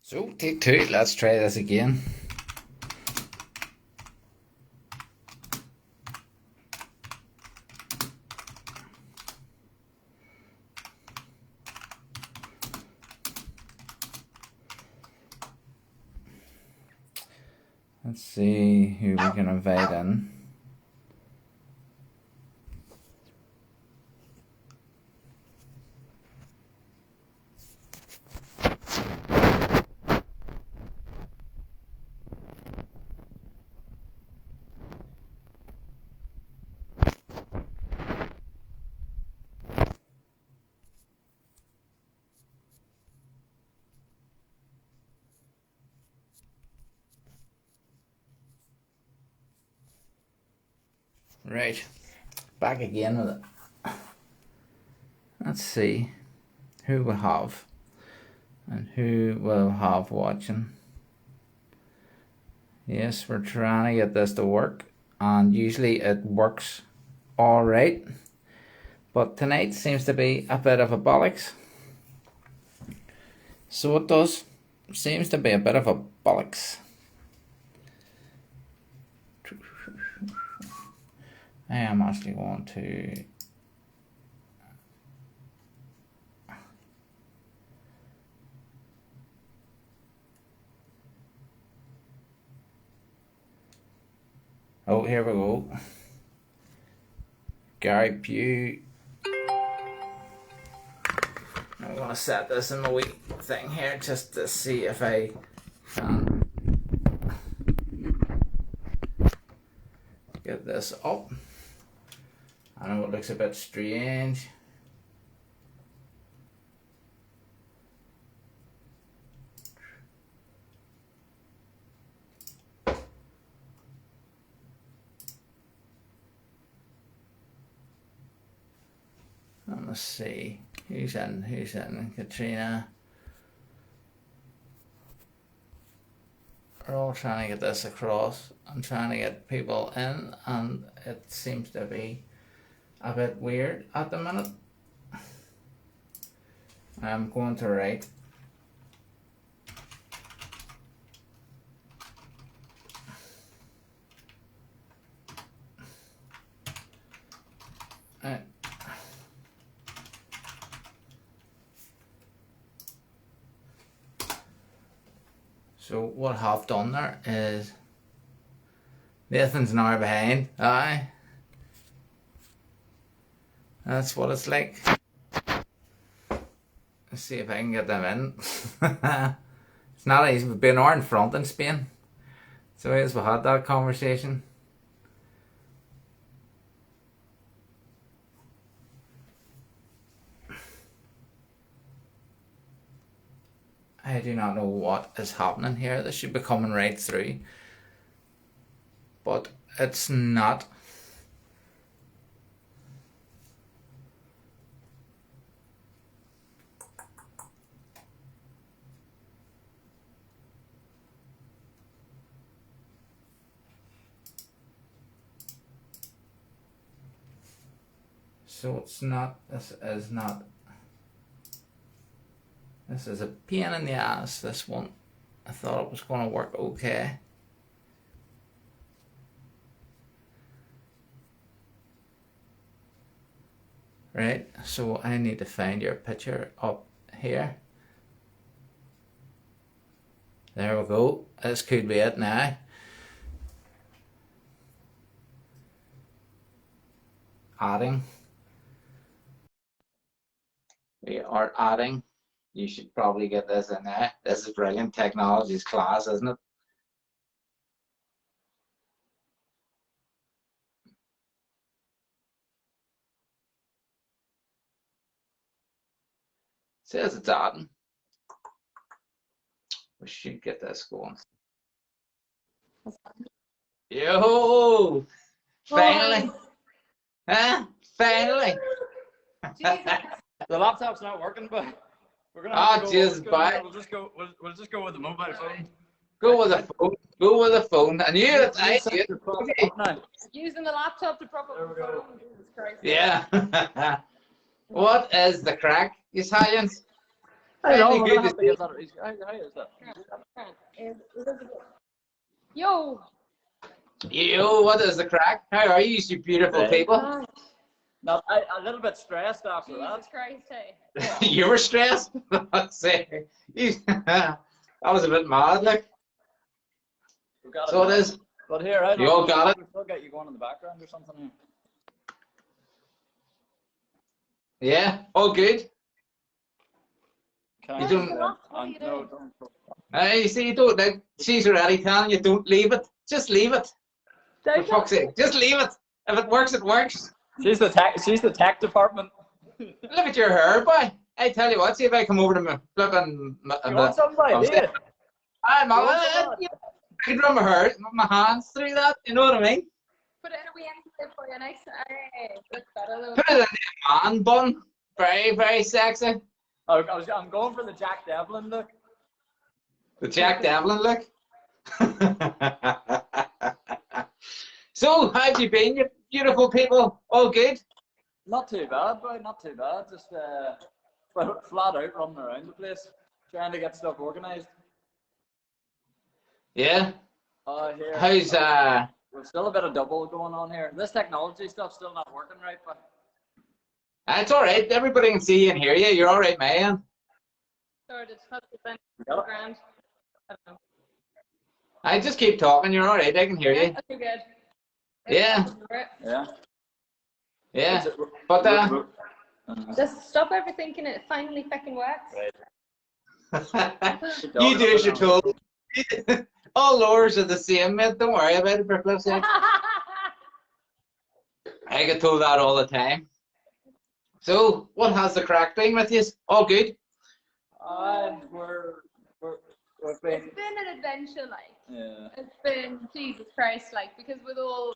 So, take two, let's try this again. Let's see who we can invite in. Right, back again with it. Let's see who we have and who we'll have watching. Yes, we're trying to get this to work, and usually it works all right, but tonight seems to be a bit of a bollocks. So it does. Seems to be a bit of a bollocks. I am actually going to oh, here we go. Gary Pugh. I'm going to set this in my wee thing here just to see if I can get this up. I know it looks a bit strange. Let's see. Who's in? Katrina. We're all trying to get this across. I'm trying to get people in, and it seems to be a bit weird at the minute. I'm going to write. So what I've done there is Nathan's an hour behind. Aye. That's what it's like. Let's see if I can get them in. It's not easy. We've been an hour in front in Spain. So as we had that conversation. I do not know what is happening here. This should be coming right through. But it's not. So it's not, this is not. This is a pain in the ass, this one. I thought it was going to work okay. Right, so I need to find your picture up here. There we go. This could be it now. Adding. We are adding. You should probably get this in there. This is brilliant technologies class, isn't it? Says it's adding. We should get this going. Yo! Finally! Huh? Finally! The laptop's not working, but we're gonna Oh, have to go. Jesus, bye. We'll just go. We'll just go with the mobile phone. Go with the phone. Go with the phone. I knew it. I Set knew your it. prop Okay. up now. Using the laptop to prop up There the we go. phone. Jesus Christ. Yeah. What is the crack, Italians? I know, Really we're good gonna to have to get that. How is that? Yo. You, what is the crack? How are you, you beautiful Right. people? No, a little bit stressed after that. Jesus Christ, hey. You were stressed? Say, that was a bit mad, like. We've got So it. it is. But here, I You all got it? We'll still get you going in the background or something. Yeah, all good. Can You I- don't- What are you no, doing? don't. Hey, you see, you don't, like, she's already telling you, don't leave it. Just leave it. For fuck's sake, just leave it. If it works, it works. She's the tech department. Look at your hair, boy. I tell you what, see if I come over to my flipping. You want somebody, do you? I'm You want I somebody? can run my hair, my hands through that. You know what I mean? Put it in a wee envelope for you next. Hey, looks better though. Put it in the man bun. Very, very sexy. I'm going for the Jack Devlin look. The Jack Devlin look. So, how have you been, you beautiful people? All good? Not too bad, boy. Not too bad. Just flat out running around the place, trying to get stuff organised. Yeah. Here. How's There's still a bit of double going on here. This technology stuff's still not working right, but It's all right. Everybody can see you and hear you. You're all right, man. Sorted. That's the thing. Yep. Grand. I don't know. I just keep talking. You're all right. I can hear you. That's too good. Yeah. yeah. Yeah. Is it- But Just stop everything and it finally fucking works. Right. you do as you're told. All lures are the same, mate. Don't worry about it for flip's sake. I get told that all the time. So, what has the crack been with you? All good? We've been, It's been an adventure, like. yeah. It's been Jesus Christ, like, because with all,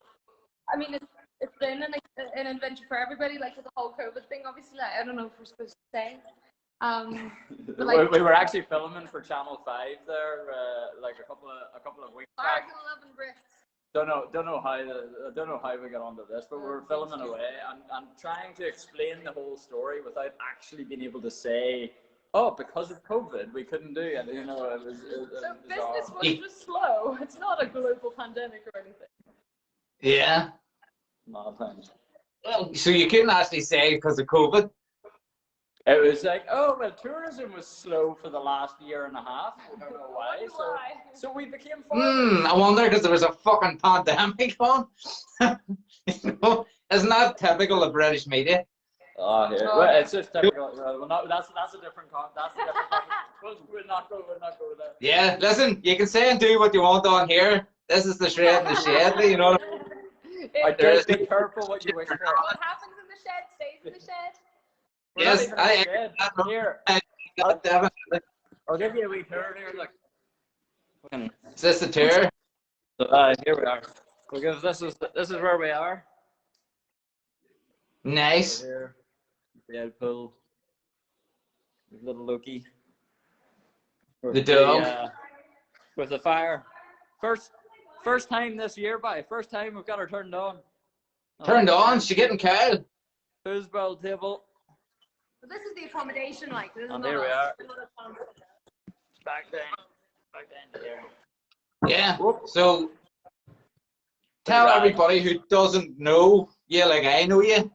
I mean, it's been an adventure for everybody, like with the whole COVID thing. Obviously, like, I don't know if we're supposed to say. But, like, we were actually filming for Channel 5 there, like a couple of weeks back. Sparkle, love, and Brits. Don't know how we got onto this, but we were filming away and trying to explain the whole story without actually being able to say, oh, because of COVID, we couldn't do it. You know, it was So bizarre. business was just slow. It's not a global pandemic or anything. Yeah. Not times. Well, so you couldn't actually say because of COVID? It was like, oh, well, tourism was slow for the last year and a half. I don't know why. So we became farmers. I wonder because there was a fucking pandemic on. You know, isn't that typical of British media? Oh, yeah. Well, it's just typical. Well, that's a different That's a different we'll not go there. Yeah, listen, you can say and do what you want on here. This is the shred in the shed, you know. I There's- be careful what you wish for. What happens in the shed stays in the shed. We're not Yes, even in the shed. Here, Definitely. I'll give you a wee tour here. Look. Is this the tour? Here we are. Because this is where we are. Nice. Here, the out pool. Little Loki. The dog. With the fire. First time this year, first time we've got her turned on. Turned on, she getting cold. Foosball table. But this is the accommodation, like. This is And not here we a- are. not a farm. Back down here. Yeah. So tell everybody who doesn't know you like I know you,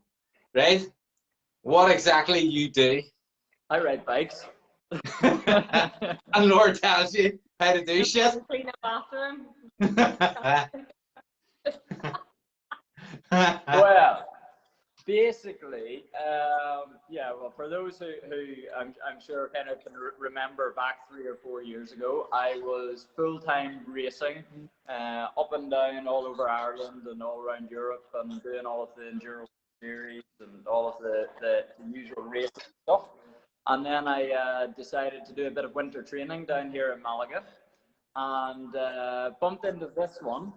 right? What exactly you do. I ride bikes. And Lord tells you how to do shit. Clean up after him. Well, basically, well, for those who I'm sure kind of can remember back 3 or 4 years ago, I was full-time racing, up and down all over Ireland and all around Europe, and doing all of the enduro series and all of the usual racing stuff. And then I decided to do a bit of winter training down here in Malaga, and bumped into this one.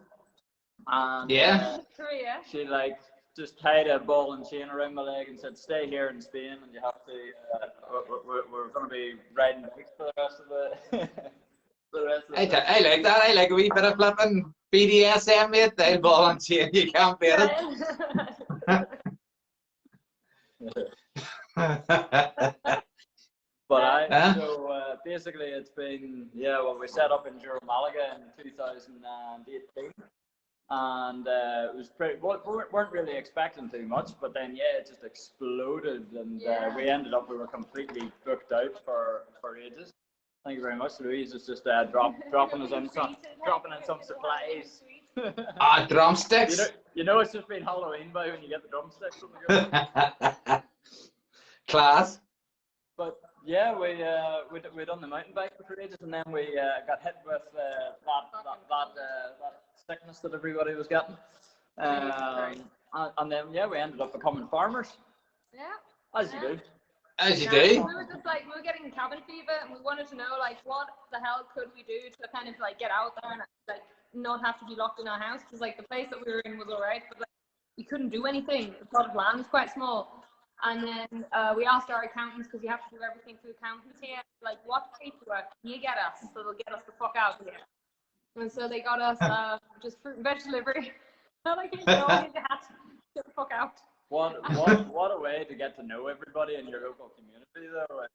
And Yeah. Korea. she like just tied a ball and chain around my leg and said, "Stay here in Spain, and you have to. We're going to be riding bikes for the rest of the." I like that. I like a wee bit of flipping BDSM, mate. They'll ball and chain. You can't beat it. But Huh? So basically, it's been well, we set up in Juro Malaga in 2018, and it was pretty. Well, we weren't really expecting too much, but then it just exploded, and we ended up we were completely booked out for ages. Thank you very much, Louise. It's just dropping us in some supplies. Drumsticks. You know, it's just been Halloween by when you get the drumsticks from the go. Class. But yeah, we done the mountain bike for ages, and then we got hit with that sickness that everybody was getting, and then we ended up becoming farmers. Yeah. As you do. As you We do. were just like, we were getting cabin fever, and we wanted to know like what the hell could we do to kind of like get out there and like not have to be locked in our house, because like the place that we were in was alright, but like we couldn't do anything. The plot of land was quite small. And then we asked our accountants, because you have to do everything through accountants here, like, what paperwork can you get us so they'll get us the fuck out of here? And so they got us just fruit and veg delivery. So like, you know, you had to get the fuck out. What a way to get to know everybody in your local community, though. It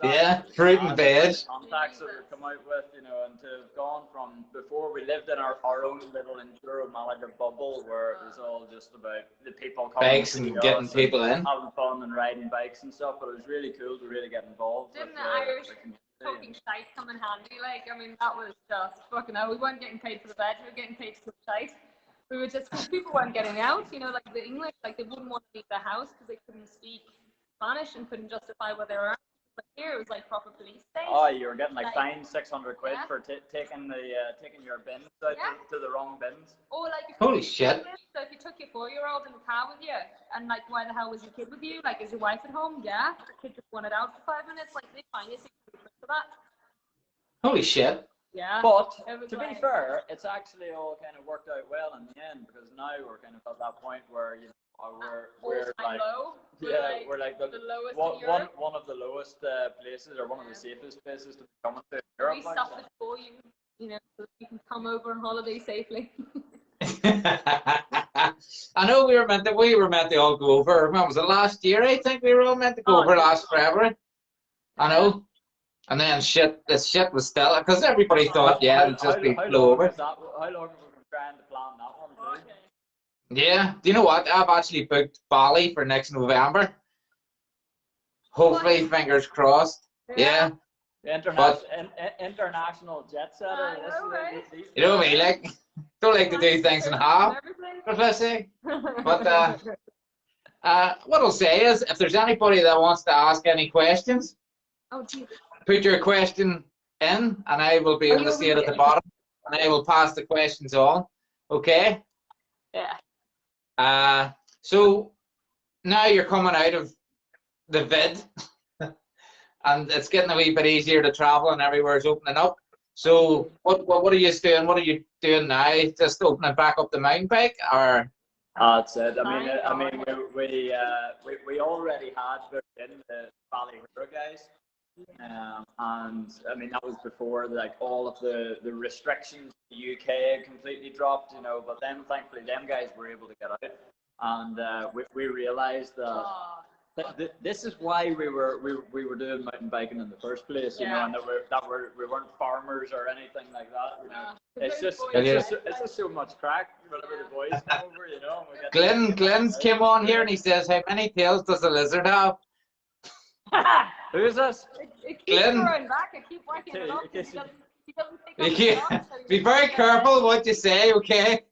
was fruit and veg. Contacts that we come out with, you know, and to have gone from before we lived in our own little Juro Malaga bubble where it was all just about the people coming Bikes and getting people in, having fun and riding bikes and stuff. But it was really cool to really get involved. Didn't with the Irish community. fucking shite come in handy? Like, I mean, that was just fucking hell. We weren't getting paid for the veg, we were getting paid for the shite. We were just, because people weren't getting out, you know, like the English, like they wouldn't want to leave their house because they couldn't speak Spanish and couldn't justify where they were at. But here it was like proper police state. Oh, you were getting like fined 600 quid Yeah. for taking your bins out to the wrong bins. Or like, if Holy you shit. So if you took your 4-year-old in the car with you, and like, why the hell was your kid with you? Like, is your wife at home? Yeah. The kid just wanted out for 5 minutes. Like, they fine you 600 quid for that. Holy shit. Yeah. But to like, be fair, it's actually all kind of worked out well in the end, because now we're kind of at that point where, you know, we're like low. we're like the lowest in Europe. one of the lowest places, or one of the safest places to be coming to Europe. We suffered for you, you know, so that you can come over on holiday safely. I know we were meant to all go over. When was it, last year? I think we were all meant to go over last February. I know. And then this shit was still, because everybody thought, it'd just be blow over. How long have we been trying to plan that one? Okay. Yeah. Do you know what? I've actually booked Bali for next November. Hopefully, fingers crossed. Yeah. International jet setter. You know me, like, don't like to do things in half. What I say? But what I'll say is, if there's anybody that wants to ask any questions, put your question in, and I will be able to see it at the bottom, and I will pass the questions on. Okay? Yeah. So now you're coming out of the vid, and it's getting a wee bit easier to travel, and everywhere's opening up. So what are you doing? What are you doing now? Just opening back up the mountain bike, or? That's it. I mean, we already had booked in the Valley Hero guys. And I mean, that was before like all of the restrictions in the UK had completely dropped, you know, but then thankfully them guys were able to get out, and we realized that this is why we were doing mountain biking in the first place, you know, and we weren't farmers or anything like that, you know. It's just so much crack whenever the boys come over, you know. And Glenn's came on here and he says, "How many tails does a lizard have?" Who is this? It keeps growing back. I keep working it off. He doesn't be very careful what you say, okay?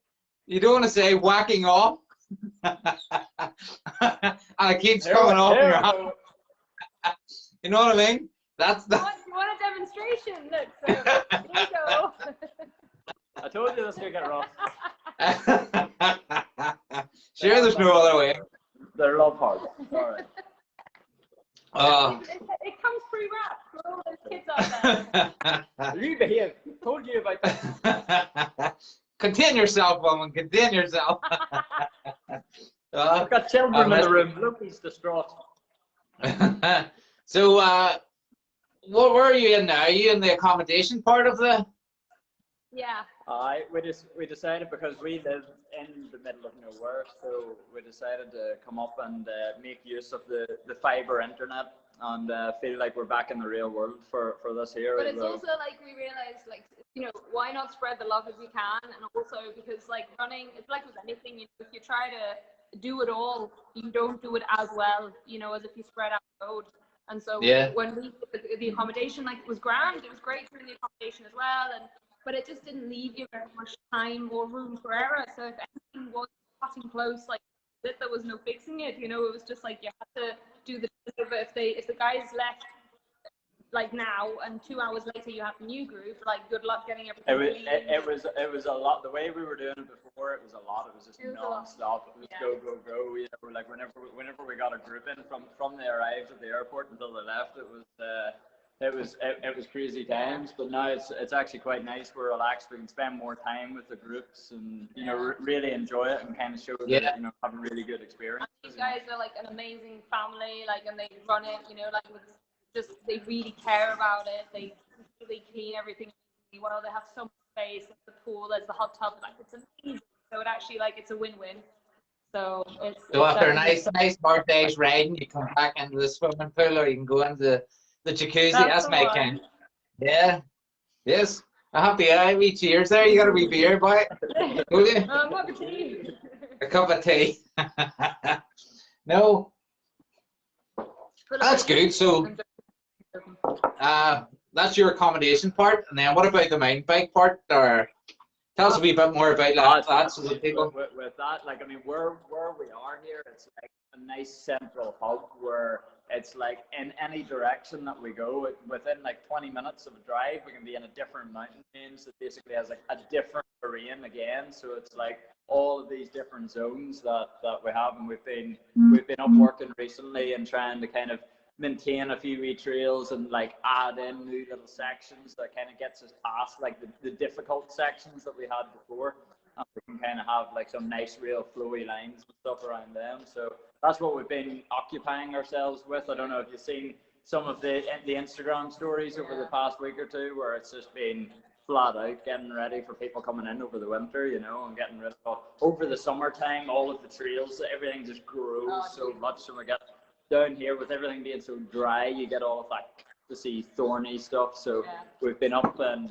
You don't want to say whacking off. And it keeps coming off your hand. You know what I mean? That's the. You want a demonstration? Look, so here you go. I told you this could get rough. Sure, there's no other way. They're love hard. All right. It comes pre-wrapped for all those kids out there. You behave. Told you about that. Contain yourself, woman. Contain yourself. I've got children in the room. Loki's distraught. So, where are you in now? Are you in the accommodation part of the? Yeah. We decided, because we live in the middle of nowhere, so we decided to come up and make use of the fiber internet and feel like we're back in the real world for this here. But it's also like we realized, like, you know, why not spread the love if we can? And also because like running, it's like with anything, you know, if you try to do it all, you don't do it as well, you know, as if you spread out the road. And so when we the accommodation, like, it was grand, it was great doing the accommodation as well, but it just didn't leave you very much time or room for error. So if anything was cutting close, like, there was no fixing it, you know. It was just like you had to do the if the guys left like now and 2 hours later you have a new group, like, good luck getting everything. It was a lot. The way we were doing it before, it was a lot. It was just non-stop. It was go. You know, like whenever we got a group in from they arrived at the airport until they left, it was crazy times. But now it's actually quite nice. We're relaxed. We can spend more time with the groups and, you know, really enjoy it and kind of show that, you know, having really good experience. These guys are like an amazing family, like, and they run it, you know, like, with just, they really care about it. They clean everything well. They have so much space. There's the pool, there's the hot tub. Like, it's amazing. So it actually, like, it's a win-win. So after a nice birthdays riding, you come back into the swimming pool, or you can go into the jacuzzi. That's my kind. Yeah. Yes. A happy hour. We cheers there. You got a wee beer, boy. Will you? A cup of tea. A cup of tea. No. That's good. So that's your accommodation part, and then what about the mountain bike part? Or tell us a wee bit more about that, so that people. With that, like, I mean, where we are here, it's like a nice central hub where it's like in any direction that we go, within like 20 minutes of a drive, we can be in a different mountain range that basically has like a different terrain again. So it's like all of these different zones that we have, and we've been up working recently and trying to kind of maintain a few wee trails and like add in new little sections that kind of gets us past like the difficult sections that we had before, and we can kind of have like some nice real flowy lines and stuff around them. So that's what we've been occupying ourselves with. I don't know if you've seen some of the Instagram stories over the past week or two, where it's just been flat out getting ready for people coming in over the winter, you know, and getting rid of over the summertime, all of the trails, everything just grows so much. And we get down here with everything being so dry, you get all of that to see thorny stuff. So we've been up and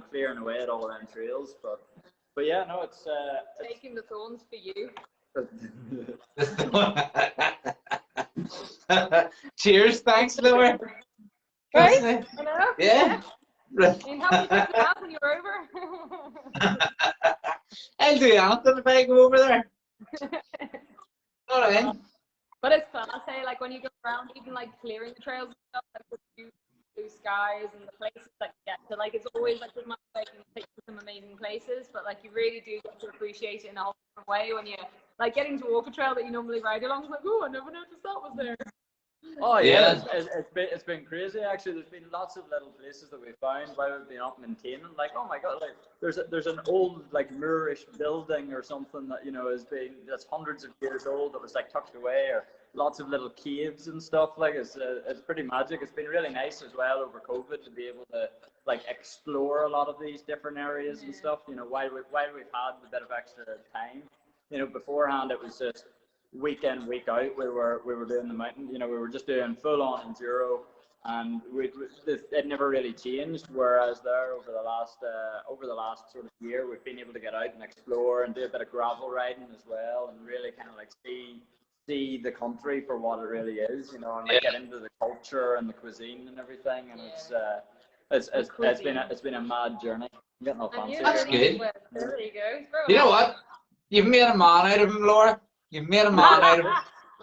clearing away at all around trails. But yeah, no, it's taking the thorns for you. Cheers, thanks, Laura. Right? I know. Yeah. You can help me pick them up when you're over. I'll do anything if I go over there. All right. But it's fun. I'll say, like, when you go around, even like clearing the trails and stuff, like the blue skies and the places that you get to, like, it's always like with my bike and take you to some amazing places, but like you really do get to appreciate it in a whole different way when you're like getting to walk a trail that you normally ride along. It's like, oh, I never noticed that was there. Oh yeah, it's been crazy actually. There's been lots of little places that we found while we've been up maintaining. Like, oh my god, like there's an old like Moorish building or something that, you know, that's hundreds of years old that was like tucked away, or lots of little caves and stuff. Like, it's pretty magic. It's been really nice as well over COVID to be able to like explore a lot of these different areas and stuff. You know, while we've had a bit of extra time. You know, beforehand it was just week in, week out, we were doing the mountain. You know, we were just doing full on enduro, and it never really changed. Whereas there over the last sort of year, we've been able to get out and explore and do a bit of gravel riding as well, and really kind of like see the country for what it really is, you know, and like get into the culture and the cuisine and everything. And it's been a mad journey. I'm getting all fancy. That's good. There you go. You know what? You've made a man out of him, Laura. You've made a man out of him.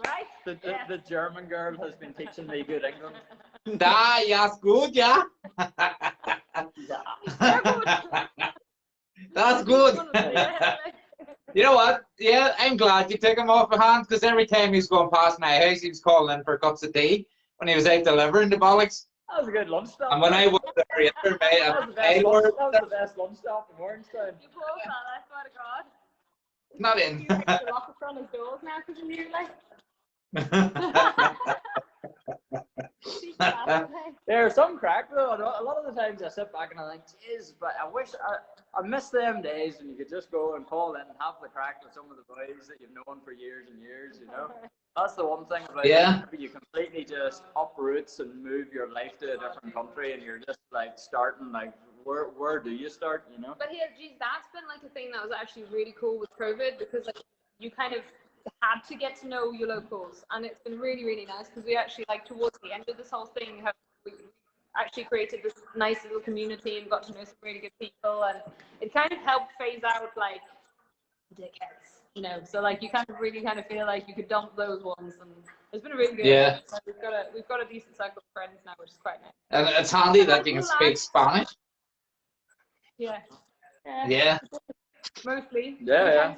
Right? The German girl has been teaching me good English. That's good, yeah. That's good. You know what? Yeah, I'm glad you took him off my hand, because every time he was going past my house, he was calling in for cups of tea when he was out delivering the bollocks. That was a good lunch stop. And when I was there, that was the best lunch stop in Morningstown. You poor fella, I swear to God. Not in. You lock the front of doors now because of you, like. There's some crack though. A lot of the times I sit back and I think, jeez, but I wish I miss them days when you could just go and call in and have the crack with some of the boys that you've known for years and years, you know. That's the one thing about it. You completely just uproots and move your life to a different country, and you're just like starting like where do you start, you know? But here, geez, that's been like a thing that was actually really cool with COVID, because like you kind of had to get to know your locals, and it's been really, really nice, because we actually, like, towards the end of this whole thing, we actually created this nice little community and got to know some really good people, and it kind of helped phase out like dickheads, you know. So like you kind of really kind of feel like you could dump those ones, and it's been really good. Yeah. So we've got a decent circle of friends now, which is quite nice. And it's handy that you can speak Spanish. Yeah. Yeah. Mostly. Yeah.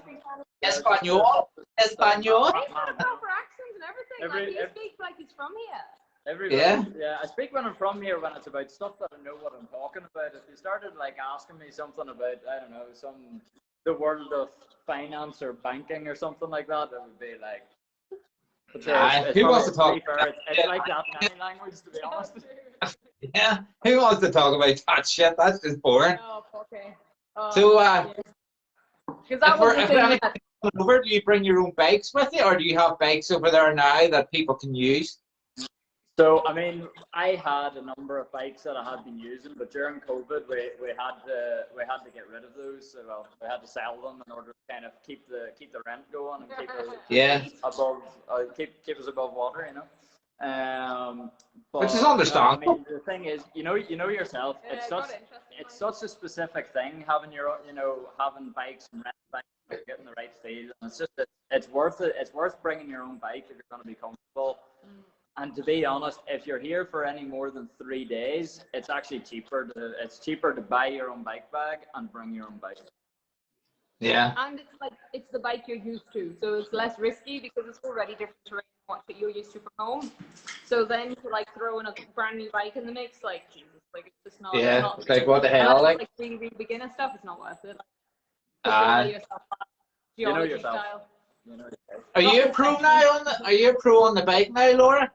Español. Español. He's got a proper accent and everything. He speaks like he's from here. Yeah, I speak when I'm from here, when it's about stuff that I know what I'm talking about. If you started like asking me something about, I don't know, the world of finance or banking or something like that, it would be like, who wants to talk? It's like that in any language, to be honest. Yeah, who wants to talk about that shit? That's just boring. Oh, okay. So, because that was the thing that... over, do you bring your own bikes with you, or do you have bikes over there now that people can use? So, I mean, I had a number of bikes that I had been using, but during COVID, we had to get rid of those. So, well, we had to sell them in order to kind of keep the rent going and keep us keep us above water, you know. But, which is understandable. I mean, the thing is, you know yourself. It's such a specific thing having having bikes and rent bikes, getting the right feel. And it's just it's worth it. It's worth bringing your own bike if you're going to be comfortable. And to be honest, if you're here for any more than 3 days, it's actually cheaper to buy your own bike bag and bring your own bike. Yeah. And it's the bike you're used to, so it's less risky because it's already different terrain than what you're used to from home. So then to like throw in a brand new bike in the mix, like Jesus, like it's just not. Yeah. It's like what the hell, like really, really beginner stuff, it's not worth it. You know yourself. Are you a pro now Are you a pro on the bike now, Laura?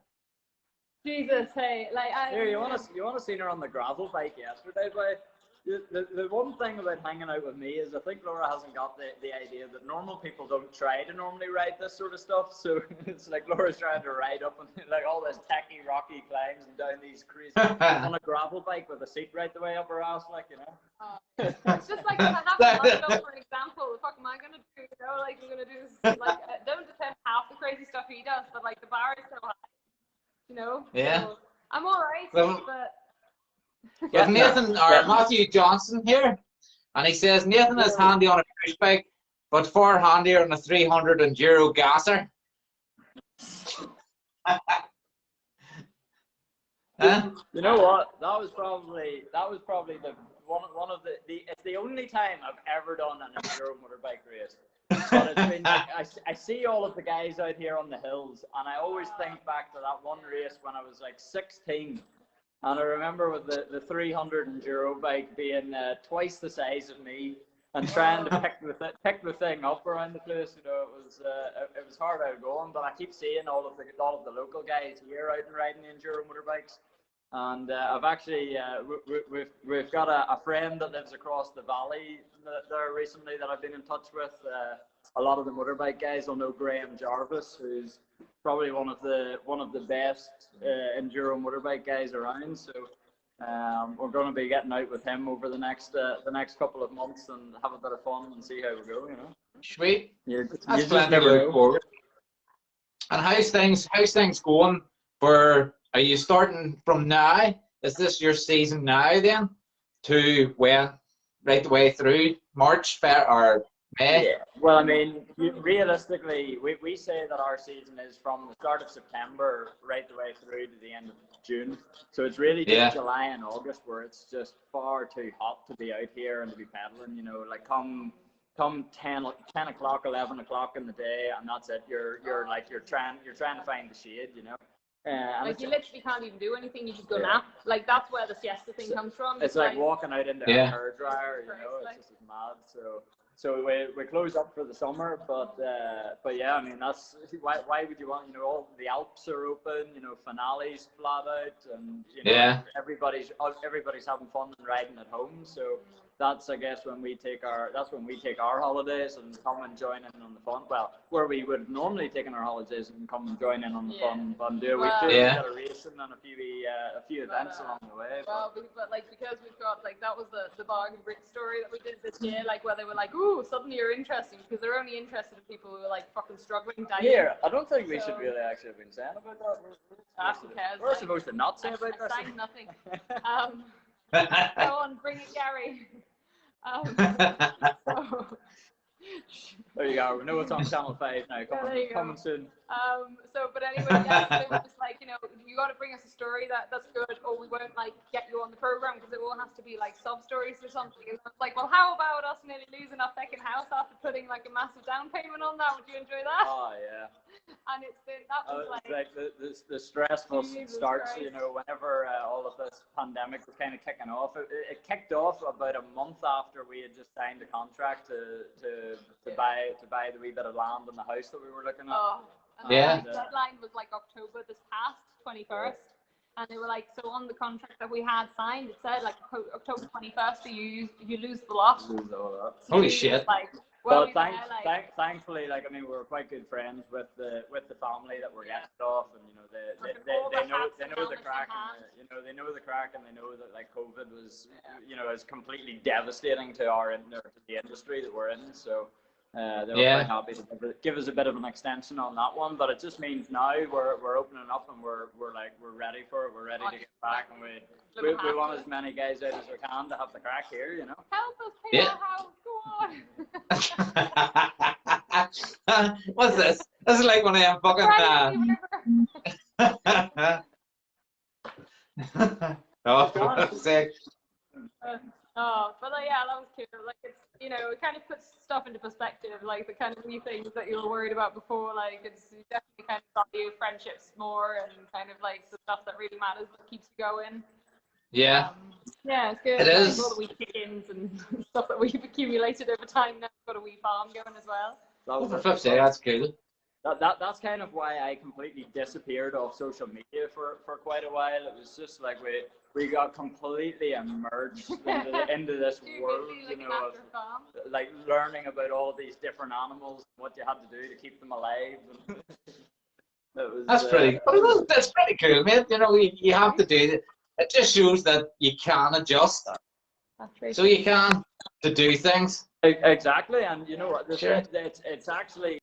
Jesus, hey, like Here, you want to see her on the gravel bike yesterday, but the one thing about hanging out with me is I think Laura hasn't got the idea that normal people don't try to normally ride this sort of stuff. So it's like Laura's trying to ride up and like all this tacky, rocky climbs and down these crazy on a gravel bike with a seat right the way up her ass, like, you know. It's just like I have to line up for an example. What the fuck am I gonna do? You know, like I'm gonna do this, like don't attempt half the crazy stuff he does, but like the bar is so high. You know. Yeah. So, I'm all right, well, but. With Nathan or Matthew Johnson here, and he says Nathan is handy on a push bike, but far handier on a 300 enduro gasser. You know what? That was probably the one of the it's the only time I've ever done an enduro motorbike race. But it's been like, I see all of the guys out here on the hills, and I always think back to that one race when I was like 16. And I remember with the 300 enduro bike being twice the size of me and trying to pick the thing up around the place. You know, it was hard out going, but I keep seeing all of the local guys here out and riding the enduro motorbikes. And I've actually we've got a friend that lives across the valley there recently that I've been in touch with. A lot of the motorbike guys will know Graham Jarvis, who's probably one of the best enduro motorbike guys around. So we're going to be getting out with him over the next couple of months and have a bit of fun and see how we go. You know. Sweet. That's plenty to look forward. And how's things going? Are you starting from now? Is this your season now then? To when? Right the way through March or May? Yeah. Well, I mean, realistically, we say that our season is from the start of September right the way through to the end of June. So it's really just July and August where it's just far too hot to be out here and to be pedaling. You know, like come 10 o'clock, 11 o'clock in the day, and that's it. You're trying to find the shade. You know. Like you literally can't even do anything. You just go nap. Like that's where the siesta thing comes from. It's like walking out into a hair dryer. You know, it's just as mad. So so we close up for the summer, but yeah, I mean that's why would you want, you know, all the Alps are open, you know, Finale's flat out, and you know Yeah. everybody's having fun and riding at home. So that's, I guess, when we take our holidays and come and join in on the fun. Well, where we would normally take in our holidays and come and join in on the fun do. We do Yeah. a bit of racing and a few events along the way. Well, but like, because we've got, like, that was the Bargain Brick story that we did this year, like, where they were like, ooh, suddenly you're interesting, because they're only interested in people who are like fucking struggling, dying. Yeah, I don't think we should really actually have been saying about that. Who cares? We're supposed to not say I about this. signed nothing. Go on, bring it, Gary. So, There you go. We know it's on Channel 5 now. Coming soon. But anyway, yeah, so it was just like, you know, you got to bring us a story that's good, or we won't like get you on the program, because it all has to be like sub stories or something. And it's like, well, how about us nearly losing our second house after putting like a massive down payment on that? Would you enjoy that? Oh yeah. And that was like the stressful Jesus starts. Christ. You know, whenever all of this pandemic was kind of kicking off, it kicked off about a month after we had just signed a contract to buy the wee bit of land and the house that we were looking at. Yeah. The deadline was like October this past 21st, and they were like, so on the contract that we had signed, it said like October 21st, you lose the lot. Lose all that. So Holy we shit. was like, But well, thankfully, like, I mean, we were quite good friends with the family that we're getting it off, and you know they know the crack, and they know the crack, and they know that like COVID was, you know, is completely devastating to the industry that we're in. So they were quite happy to give us a bit of an extension on that one. But it just means now we're opening up, and we're ready for it. We're ready to get back, and we want as many guys out as we can to have the crack here, you know. help us pay our house, go on. What's this? This is like one of them fucking. Oh, for fuck's sake. But like, yeah, that was cute. Like, it's, you know, it kind of puts stuff into perspective, like the kind of new things that you were worried about before. Like, it's definitely kind of value friendships more, and kind of like the stuff that really matters that keeps you going. Yeah. Yeah, it's good. It is. All the wee chickens and stuff that we've accumulated over time. Now we've got a wee farm going as well. Oh, for flip's sake, that's cool. That's kind of why I completely disappeared off social media for quite a while. It was just like we got completely immersed into this world, you know, of like learning about all these different animals, what you had to do to keep them alive. That's pretty cool, mate. You know, you have to do it. It just shows that you can adjust. So you can to do things. Exactly, and you know what? Sure. It's actually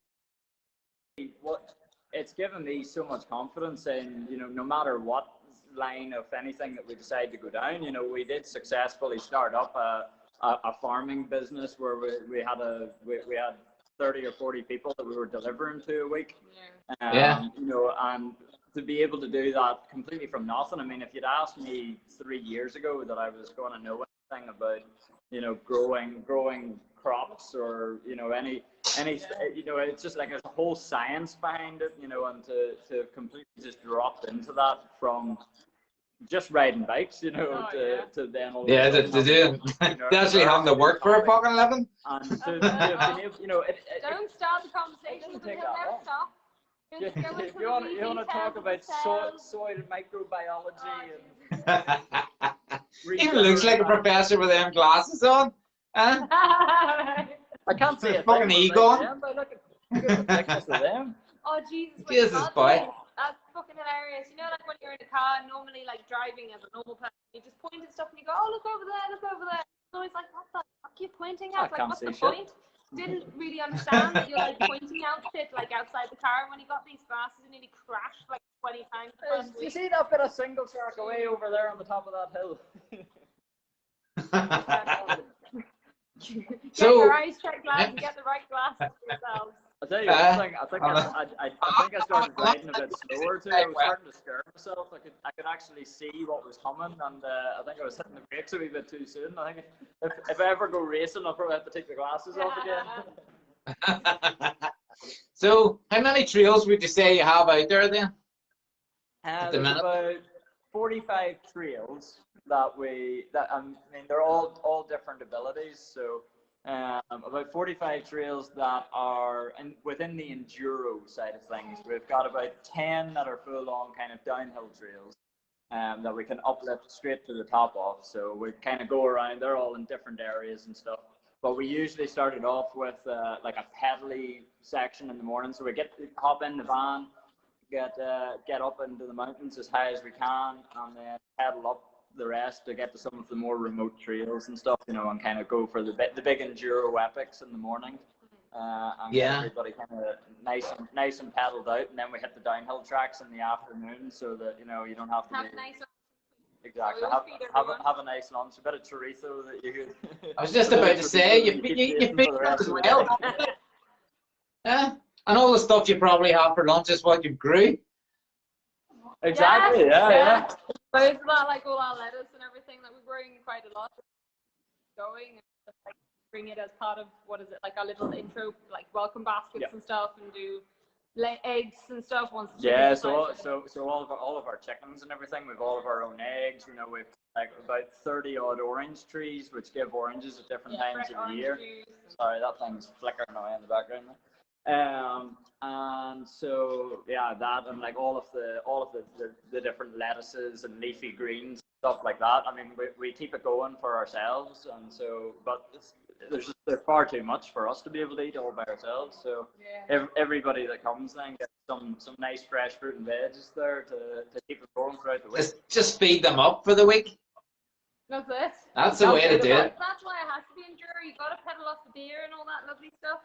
what it's given me so much confidence in. You know, no matter what line of anything that we decide to go down, you know, we did successfully start up a farming business where we had 30 or 40 people that we were delivering to a week. You know, and to be able to do that completely from nothing. I mean, if you'd asked me 3 years ago that I was going to know anything about, you know, growing crops, or, you know, any you know, it's just like there's a whole science behind it, you know, and to completely just drop into that from just riding bikes, you know, to then all to do actually having to work for a fucking living. And to you know, don't start the conversation because take it'll that never long. stop. You want to talk about soil microbiology and Even looks like a professor with them glasses on. Huh? I can't see it. Fucking ego. Look at the thickness of them. Oh Jesus! Jesus, boy. That's fucking hilarious. You know, like when you're in a car, normally like driving as a normal person, you just point at stuff and you go, "Oh, look over there, look over there." It's always like, "What the fuck are you pointing at? Like, what's the point?" Didn't really understand that you're like pointing out shit like outside the car. And when he got these glasses, and nearly crashed like 20 times. You see that bit of single track away over there on the top of that hill? Get your eyes checked, lads, and get the right glasses for yourselves. I tell you one thing. I think I started riding a bit slower too. I was starting to scare myself. I could actually see what was coming, and I think I was hitting the brakes a wee bit too soon. I think if I ever go racing, I'll probably have to take the glasses off again. So, how many trails would you say you have out there then? There's about 45 trails that I mean, they're all different abilities. So About 45 trails that are within the enduro side of things. We've got about 10 that are full-on kind of downhill trails that we can uplift straight to the top of. So we kind of go around. They're all in different areas and stuff. But we usually started off with like a pedally section in the morning. So we hop in the van, get up into the mountains as high as we can, and then pedal up the rest to get to some of the more remote trails and stuff, and kind of go for the big enduro epics in the morning, and get everybody kind of nice and pedaled out, and then we hit the downhill tracks in the afternoon, so that you don't have to exactly have a nice lunch, a bit of chorizo that you could. I was just about to say you feed them as well. Yeah, and all the stuff you probably have for lunch is what you grew. Exactly. Yeah. But it's not like all our lettuce and everything that we're growing quite a lot. Going and just like bring it as part of like our little intro, like welcome baskets and stuff, and do eggs and stuff. Once so all of our chickens and everything, we've all of our own eggs. We've like about 30 odd orange trees, which give oranges at different times of the year. Juice. Sorry, that thing's flickering away in the background. And so that, and like all of the different lettuces and leafy greens, stuff like that. I mean, we keep it going for ourselves, and so there's far too much for us to be able to eat all by ourselves. So everybody that comes then gets some nice fresh fruit and veggies there to keep it going throughout the week. Just feed them up for the week. That's it. That's the way to do it. That's why it has to be enduro. You got to pedal off the beer and all that lovely stuff.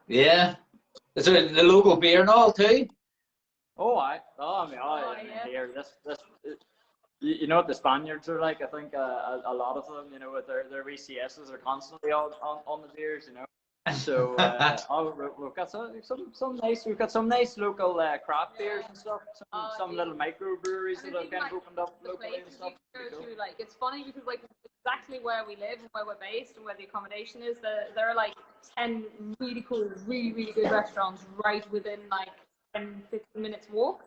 Yeah. Is there the local beer and all too? Here, what the Spaniards are like. I think a lot of them, with their VCSs are constantly on the beers, So we've got some nice local craft beers and stuff. Some little microbreweries that have kind of opened up locally and stuff. Like, it's funny because like exactly where we live and where we're based and where the accommodation is, there are like 10 really cool, really, really good restaurants right within like 10, 15 minutes walk.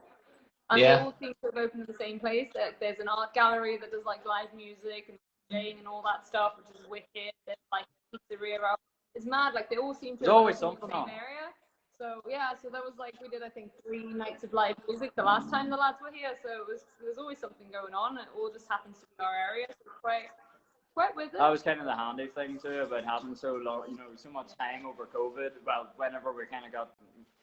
And they all seem to have opened in the same place. There's an art gallery that does like live music and DJing and all that stuff, which is wicked. There's like a pizzeria out. It's mad, like they all seem to have always something in the same area. So so that was like, we did I think 3 nights of live music the last time the lads were here. So there's always something going on. It all just happens to be our area. So quite with it. That was kind of the handy thing too about having so long, so much time over COVID. Well, whenever we kind of got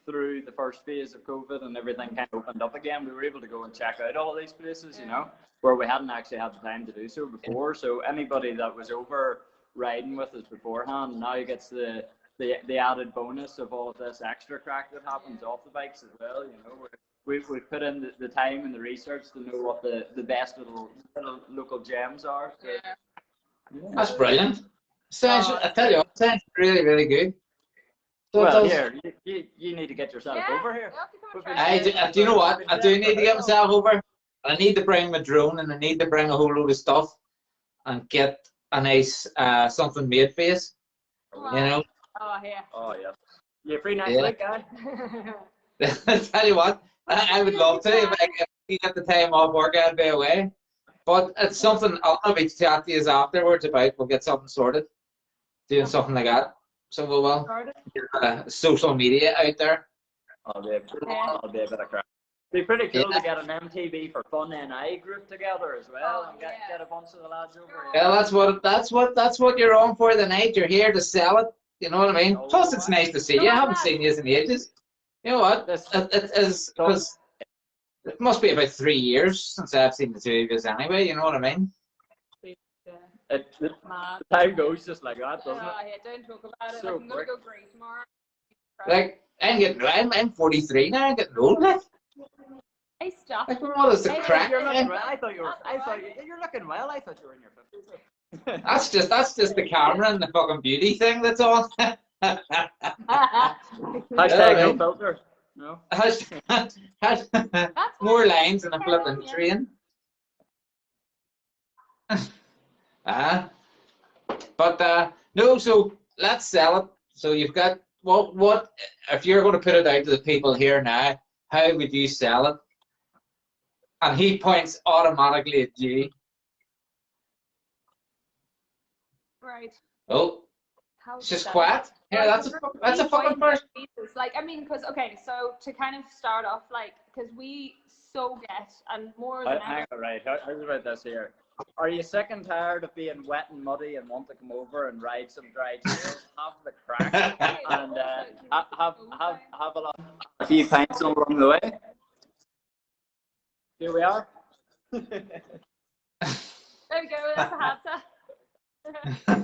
through the first phase of COVID and everything kind of opened up again, we were able to go and check out all these places, where we hadn't actually had the time to do so before. So anybody that was over riding with us beforehand now gets the added bonus of all of this extra crack that happens off the bikes as well. We've put in the time and the research to know what the best little local gems are. So, that's brilliant. I tell you, it sounds really, really good. So well, here, you need to get yourself over here. Do you know what? I do need to get myself over. I need to bring my drone, and I need to bring a whole load of stuff and get a nice something made for you. Oh, yeah. Oh, yeah. You're free next week, guy. I tell you what, I would love to. If you get the time off work, I'd be away. But it's something I'll be chatting to you afterwards about. We'll get something sorted, doing something like that. So we will get social media out there. I'll be a bit of crap. It'd be pretty cool to get an MTB for Fun NI group together as well, and get a bunch of the lads over here. Yeah, that's what you're on for the night. You're here to sell it. You know what I mean? Plus, it's nice to see you. I haven't seen you in ages. You know what? It is because it must be about 3 years since I've seen the two of us anyway. You know what I mean? The time goes just like that, doesn't it? Yeah, don't talk about it. So I'm gonna go green tomorrow. Like I'm 43 now. I'm getting old. Like. Hey, stop. Like, what is the crack? You're looking well. I thought you're looking well. I thought you were in your 50s. That's just the camera and the fucking beauty thing that's on. Hashtag no filter. No. More lines than a flipping train. But no, so let's sell it. So you've got what if you're going to put it out to the people here now, how would you sell it? And he points automatically at you. Right. Oh, how It's just to- quiet. Yeah, Like, that's a fucking first. pieces. Like, I mean, because okay, so to kind of start off, like, because we so get and more than Hang ever. on, right. How's about this here? Are you sick and tired of being wet and muddy and want to come over and ride some dry trails? Have the crack and have a few pints along the way. Here we are. There we go. That's a hat. But,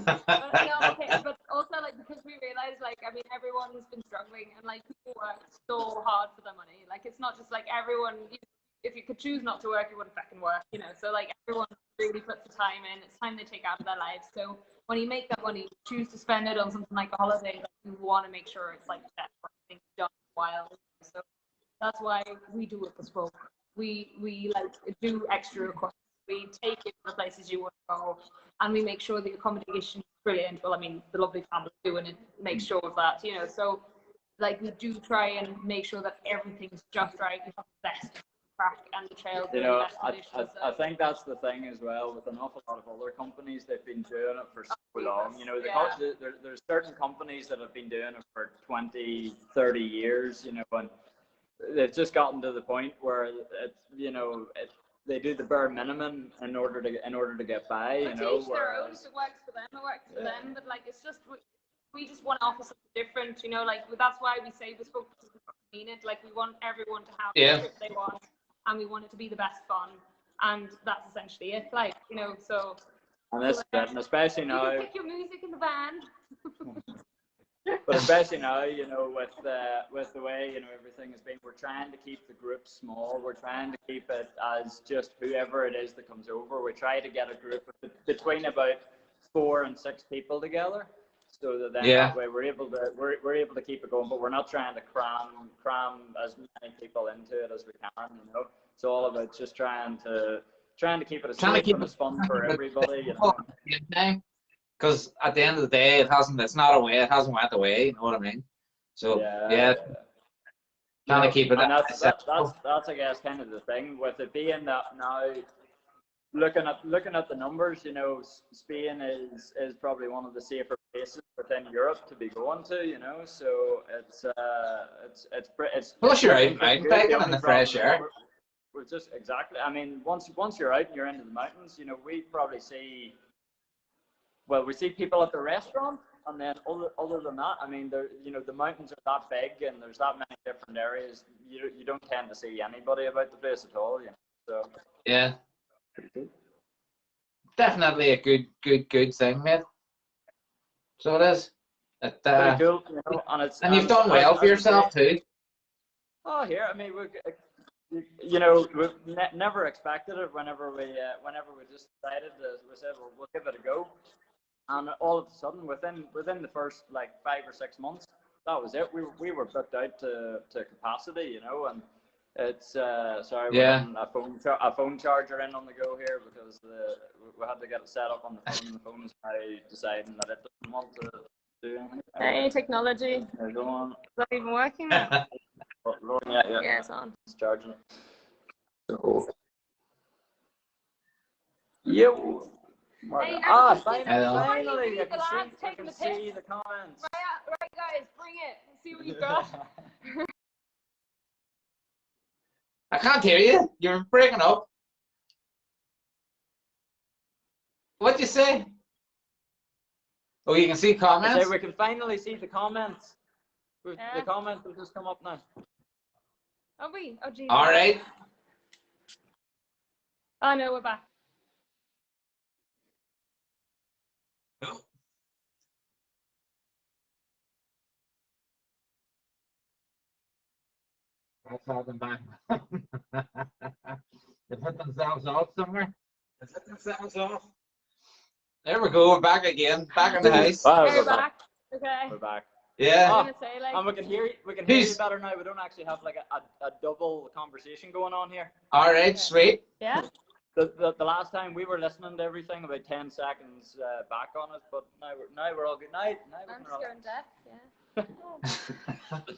no, okay, but also like because we realize like I mean everyone has been struggling and like people work so hard for their money. Like it's not just like everyone. If you could choose not to work, you wouldn't fucking work, you know. So like everyone really puts the time in. It's time they take out of their lives. So when you make that money, you choose to spend it on something like a holiday. Like, you want to make sure it's like that thing done while. So that's why we do it bespoke. We like do extra requests. We take you to the places you want to go, and we make sure the accommodation is brilliant. Well, I mean, the lovely family doing it makes sure of that, you know. So, like, we do try and make sure that everything's just right. We have the best track and the trails. You in know, the best conditions. I think that's the thing as well with an awful lot of other companies. They've been doing it for so long. You know, there's certain companies that have been doing it for 20, 30 years, you know, and they've just gotten to the point where it's, you know, they do the bare minimum in order to get by, you know. Each their own. If it works for them, it works for them. But like, it's just we just want to offer something different, you know. Like that's why we say bespoke because we mean it. Like we want everyone to have the trip they want, and we want it to be the best fun, and that's essentially it. Like, you know, so. And this, and especially now. You can pick your music in the van. But especially now, you know, with the way, you know, everything has been, we're trying to keep the group small. We're trying to keep it as just whoever it is that comes over. We try to get a group of between about 4 and 6 people together, so that then that way we're able to keep it going. But we're not trying to cram as many people into it as we can, you know. It's all about just trying to keep it as safe and as fun for everybody, you know. Because at the end of the day, it hasn't went away. You know what I mean? So trying to keep it. And that's I guess kind of the thing with it being that now. Looking at the numbers, you know, Spain is probably one of the safer places within Europe to be going to, you know. So it's plus you're out mountain biking in the fresh air. We're just exactly. I mean, once you're out and you're into the mountains, you know, we probably see. Well, we see people at the restaurant, and then other than that, I mean, you know, the mountains are that big, and there's that many different areas. You don't tend to see anybody about the place at all, you know. So yeah, definitely a good thing, mate. So it is. Pretty cool, you know, and you've done well for yourself too. Oh, here, I mean, you know, we never expected it. Whenever we just decided, we said, well, we'll give it a go. And all of a sudden, within the first like 5 or 6 months, that was it. We were booked out to capacity, you know, and it's sorry, we're having a phone charger in on the go here because we had to get it set up on the phone. And the phone is now deciding that it doesn't want to do anything. Hey, technology. Is that even working now? Yeah, it's on. It's charging. So, yo. Hey, finally, I can see the comments. Right, guys, bring it. Let's see what you've got. I can't hear you. You're breaking up. What'd you say? Oh, you can see comments? I say we can finally see the comments. The comments will just come up now. Are we? Oh, geez. All right. Oh, no, we're back. Let's have them back. They put themselves off somewhere. They put themselves off. There we go. We're back again. Back in the house. Wow, we're back. Okay. We're back. Yeah. I was gonna say, like, and we can hear you better now. We don't actually have like a double conversation going on here. All right, sweet. Yeah. The last time we were listening to everything about 10 seconds back on it, but now we're all good. Now I'm scared deaf. Yeah.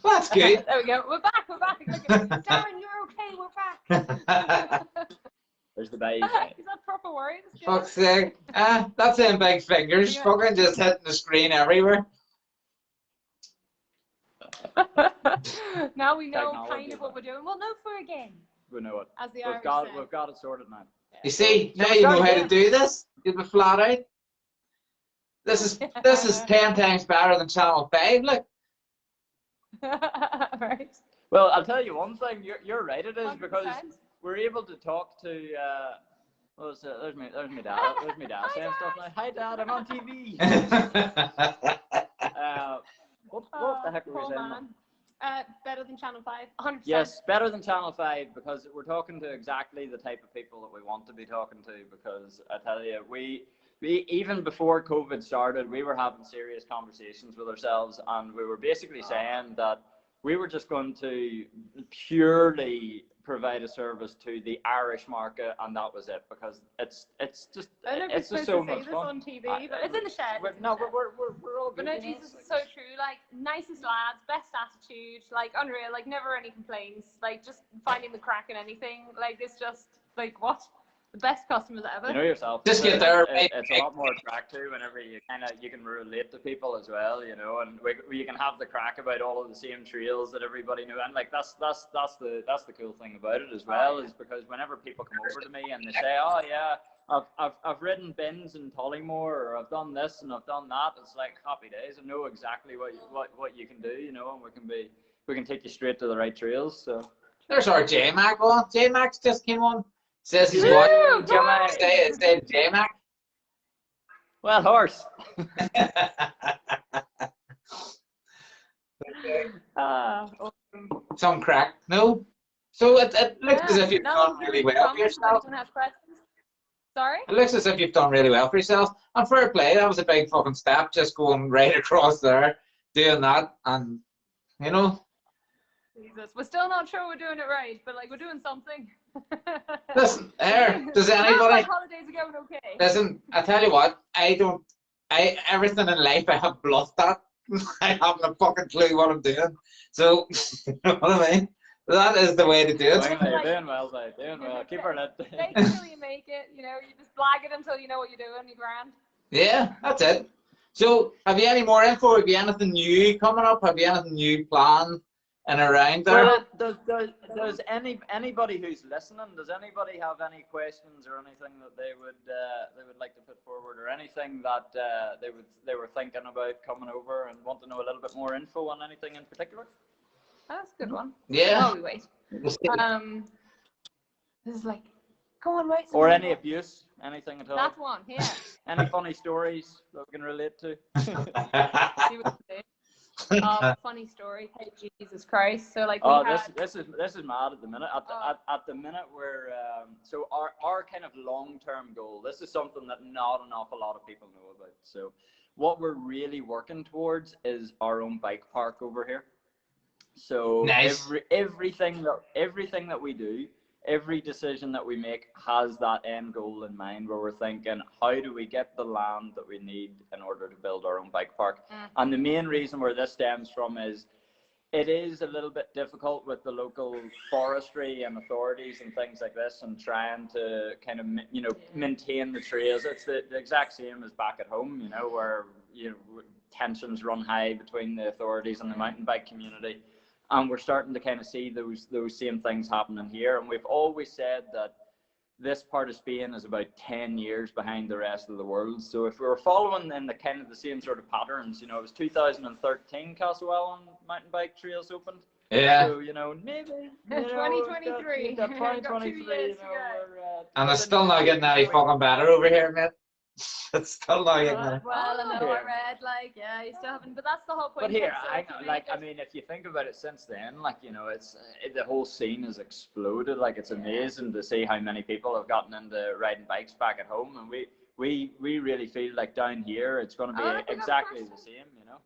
That's good. There we go. We're back. Darren, you're okay. We're back. There's the bay. Is that proper worry? Fuck's sake. That's them big fingers. Fucking just hitting the screen everywhere. Now we know Technology, kind of what we're doing. We'll know for a game, We know it. as the We've Irish got say. we've got it sorted now. You see, now So you know start how to again. do this. You'll be flat out. This is 10 times better than Channel 5. Look. Right. Well, I'll tell you one thing. You're right. It is 100%. because we're able to talk to. There's me dad. There's me dad saying stuff now. Hi, Dad. I'm on TV. What the heck are we Poor saying? man. Better than Channel 5, 100%. Yes, better than Channel 5 because we're talking to exactly the type of people that we want to be talking to. Because I tell you, we even before COVID started, we were having serious conversations with ourselves, and we were basically saying that we were just going to purely provide a service to the Irish market, and that was it, because it's just I don't know if it's you're just supposed so to say much this fun. on TV, but it's in the shed. We're all But good. no, you know, Jesus, it's so true. Like, nicest lads, best attitude, like, unreal, like, never any complaints, like, just finding the crack in anything. Like, it's just, like, what? The best customers ever. You know yourself. Just get there. It's a lot more attractive whenever you can relate to people as well, you know, and you can have the crack about all of the same trails that everybody knew, and like that's the cool thing about it as well, is because whenever people come over to me and they say, oh yeah, I've ridden bins in Tollymore, or I've done this and I've done that, it's like happy days. I know exactly what you can do, you know, and we can take you straight to the right trails. So There's our J-Mac on. J-Mac's just came on. Says he's Woo, watching. boy! Say J-Mac. well, horse. Some crack. No. So it looks as if you've No, done really well for yourself. Anyone have questions? Sorry? It looks as if you've done really well for yourself. And fair play, that was a big fucking step, just going right across there, doing that, and you know. Jesus, we're still not sure we're doing it right, but like we're doing something. Listen, there. Does Sounds anybody? like holidays are going okay. Listen, I tell you what. Everything in life I have bluffed at. I haven't a fucking clue what I'm doing. So, you know what I mean? That is the way to do it. You're doing well, mate. Doing well. Keep her lit. Fake it until you make it. You know, you just blag it until you know what you're doing. You're grand. Yeah, that's it. So, have you any more info? Have you anything new coming up? Have you anything new planned and around there? Well, does anybody who's listening, does anybody have any questions or anything that they would like to put forward, or anything that they were thinking about coming over and want to know a little bit more info on anything in particular? That's a good one. Yeah. Oh, we wait. This is like, go on, wait. Or any abuse, anything at all? That's one, yeah. Any funny stories that we can relate to? See what you say. Funny story. Hey, Jesus Christ. So like, we Oh, had... this is mad at the minute. At the minute, we're so our kind of long-term goal. This is something that not an awful lot of people know about. So, what we're really working towards is our own bike park over here. So Nice. everything that we do, every decision that we make has that end goal in mind, where we're thinking, how do we get the land that we need in order to build our own bike park? And the main reason where this stems from is it is a little bit difficult with the local forestry and authorities and things like this, and trying to kind of, you know, maintain the trails. It's the exact same as back at home, you know, where, you know, tensions run high between the authorities and the mountain bike community. And we're starting to kind of see those same things happening here. And we've always said that this part of Spain is about 10 years behind the rest of the world. So if we were following in the kind of the same sort of patterns, you know, it was 2013 Castlewellan mountain bike trails opened. Yeah. So, you know, maybe, you know, 2023. we've got 2023, you know, years to go. And it's still not getting any fucking better over here, mate. It's still not getting any. Well, I know, I Yeah. read, like, yeah, you still haven't, but that's the whole point. But here, like, so if you like, make I mean, if you think about it since then, like, you know, it's the whole scene has exploded. Like, it's amazing to see how many people have gotten into riding bikes back at home, and we really feel like down here it's going to be Oh, I think exactly that's the same, you know.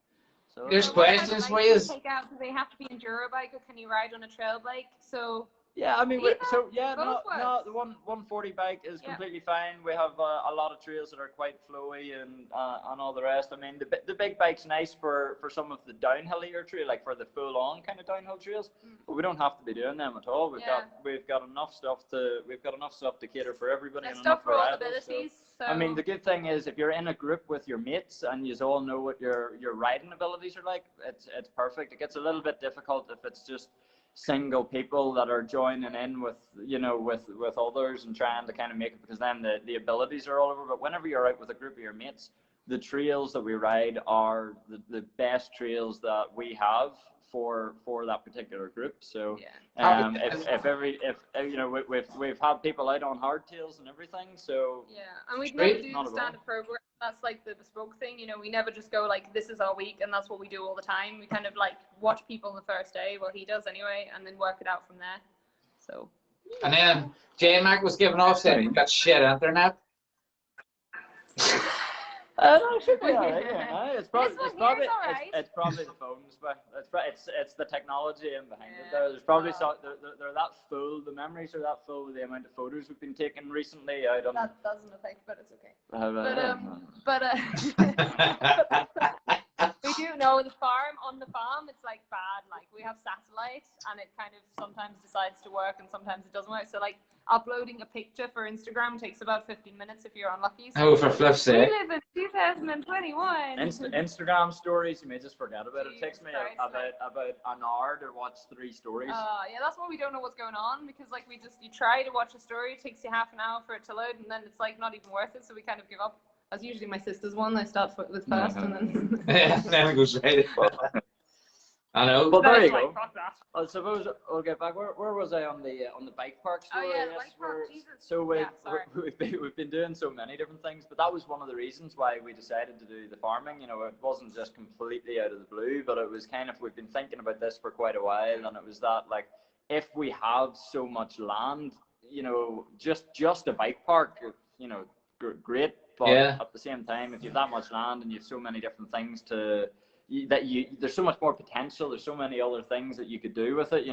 So There's So what kind of questions bikes for do you. take out? Do they have to be enduro bike, or can you ride on a trail bike? So Yeah, I mean, Either, so yeah, both no, works. the 140 bike is Yeah. completely fine. We have a lot of trails that are quite flowy and all the rest. I mean, the big bike's nice for some of the downhillier trail, like for the full on kind of downhill trails. But we don't have to be doing them at all. We've got enough stuff to cater for everybody. There's And stuff enough for all variety, abilities. So I mean, the good thing is if you're in a group with your mates and you all know what your riding abilities are like, it's perfect. It gets a little bit difficult if it's just single people that are joining in with with others and trying to kind of make it, because then the abilities are all over. But whenever you're out with a group of your mates, the trails that we ride are the best trails that we have for that particular group. So we've had people out on hardtails and everything, so and we'd never do the standard program. That's like the bespoke thing, we never just go like, this is our week and that's what we do all the time. We kind of like watch people on the first day, well, he does anyway, and then work it out from there. So and then J-Mac was giving off saying he got shit internet. No, it should be all right. Yeah, it's probably the phones, but it's the technology in behind it. There's probably they're that full. The memories are that full with the amount of photos we've been taking recently. That doesn't affect, but it's okay. We do know on the farm, it's like bad. Like we have satellite, and it kind of sometimes decides to work, and sometimes it doesn't work. So like, uploading a picture for Instagram takes about 15 minutes if you're unlucky. So for flip's sake. We live in 2021. Instagram stories, you may just forget about it. It takes me about an hour to watch 3 stories. Yeah, that's why we don't know what's going on, because like you try to watch a story, it takes you half an hour for it to load, and then it's like not even worth it, so we kind of give up. That's usually my sister's one. I start with first, and then then it goes right. I know. Well, there you go. I suppose we'll get back. Where was I on the bike park story? Oh yeah, the bike park. Jesus. So we've been doing so many different things, but that was one of the reasons why we decided to do the farming. It wasn't just completely out of the blue, but it was kind of, we've been thinking about this for quite a while, and it was that, like, if we have so much land, just a bike park, great, but at the same time, if you have that much land and you have so many different things there's so much more potential. There's so many other things that you could do with it.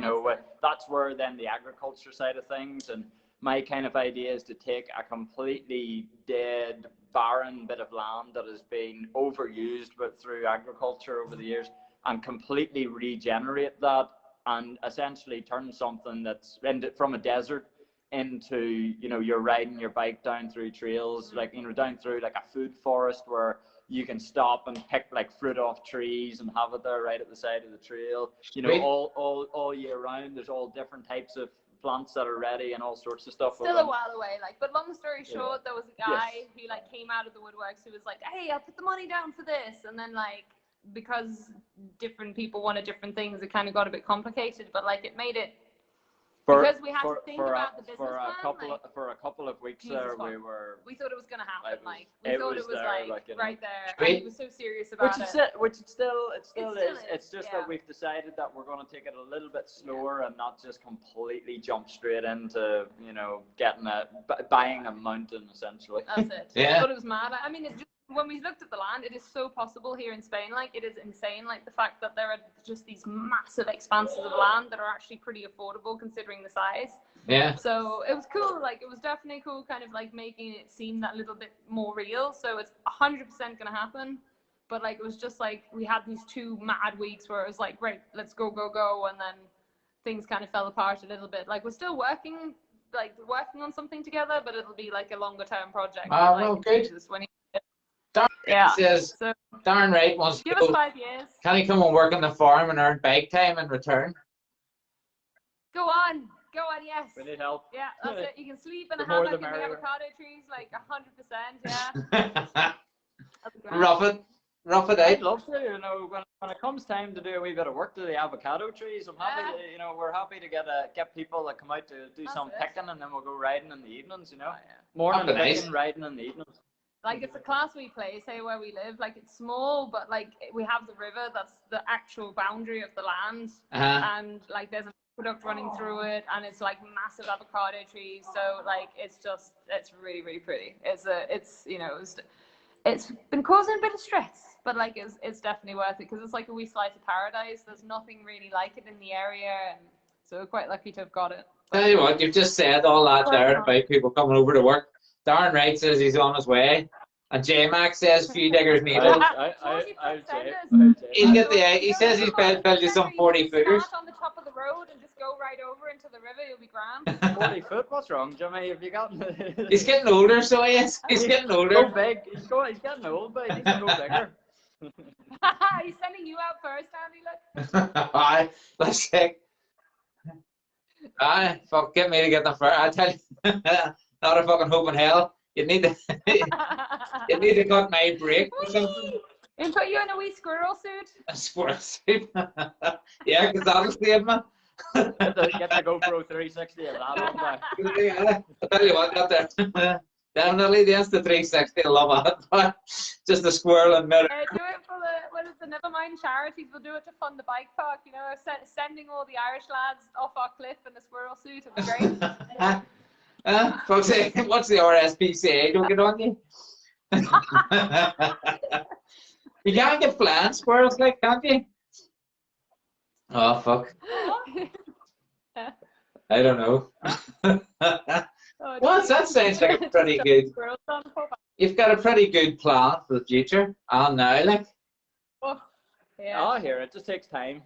That's where then the agriculture side of things, and my kind of idea is to take a completely dead, barren bit of land that has been overused through agriculture over the years, and completely regenerate that, and essentially turn something that's from a desert into, you're riding your bike down through trails, like, down through like a food forest where you can stop and pick like fruit off trees and have it there right at the side of the trail. All year round. There's all different types of plants that are ready and all sorts of stuff. Still a while away, but long story short, there was a guy who like came out of the woodworks who was like, "Hey, I'll put the money down for this," and then like, because different people wanted different things, it kind of got a bit complicated. But like, it made it. Because we had to think about the business for a couple of weeks there, we thought it was going to happen. We thought it was right there. And he was so serious about which it still is. It's just that we've decided that we're going to take it a little bit slower and not just completely jump straight into buying a mountain essentially. That's it. I thought it was mad. I mean, when we looked at the land, it is so possible here in Spain. Like, it is insane. Like, the fact that there are just these massive expanses of land that are actually pretty affordable considering the size. Yeah. So it was cool. Like, it was definitely cool, kind of like making it seem that little bit more real. So it's 100% going to happen. But like, it was just like, we had these 2 mad weeks where it was like, right, let's go. And then things kind of fell apart a little bit. Like, we're still working on something together, but it'll be like a longer term project. Well, good. Says, darn right, wants to give us 5 years. Can he come and work on the farm and earn bike time in return? Go on, yes. We need help. Yeah, that's it. You can sleep in a hammock in the avocado trees, like 100%. Yeah. Rough it out. I'd love to. When it comes time to do a wee bit of work to the avocado trees, I'm happy. We're happy to get people that come out to do some picking, and then we'll go riding in the evenings. Morning picking, riding in the evenings. Like, it's a class we play, say where we live. Like, it's small, but like, we have the river that's the actual boundary of the land, and like, there's a aqueduct running through it, and it's like massive avocado trees. So like, it's really, really pretty. It's been causing a bit of stress, but like, it's definitely worth it, because it's like a wee slice of paradise. There's nothing really like it in the area, and so we're quite lucky to have got it. Tell you what, you've just said all that there about people coming over to work. Darren Wright says he's on his way, and J Mac says few diggers needed. He'll get the. He says he's built you some 40 footers. On the top of the road and just go right over into the river. You'll be grand. 40 foot? What's wrong, Jimmy? Have you got? He's getting older, so he is. He's getting older. Go big. He's getting old, but he needs to go bigger. He's sending you out first, Andy. Look. Aye, let's check. Aye, fuck, get me to get them first. I tell you, not a fucking hope in hell. You need to, you need to cut my break or something. And put you in a wee squirrel suit. A squirrel suit. Yeah, because that'll save me. Get the GoPro 360 of that one back. Yeah, I tell you what, got there. Definitely the Insta360, I love it. But just a squirrel and mirror. Do it for the Nevermind charities. We'll do it to fund the bike park. You know, sending all the Irish lads off our cliff in the squirrel suit. It'd be great. Folks, what's the RSPCA? Don't get on you. You can't get flying squirrels, like, can't you? Oh, fuck. I don't know. Well, that sounds like a pretty good. You've got a pretty good plan for the future. And now, like. Oh, yeah. Oh, here it just takes time,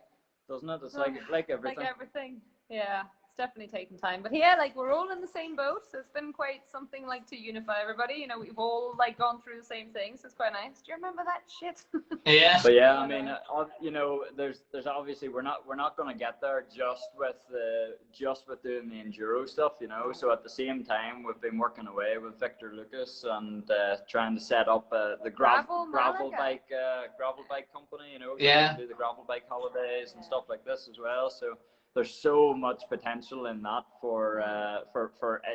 doesn't it? It's like everything. Like everything. Yeah, it's definitely taking time. But yeah, like we're all in the same boat, so it's been quite something like to unify everybody. You know, we've all like gone through the same things. So it's quite nice. Do you remember that shit? Yeah. But yeah, I mean, you know, there's obviously we're not going to get there just with doing the enduro stuff, you know. So at the same time, we've been working away with Victor Lucas and trying to set up the gravel bike company, you know. Yeah. Do the gravel bike holidays and stuff like this as well. So there's so much potential in that for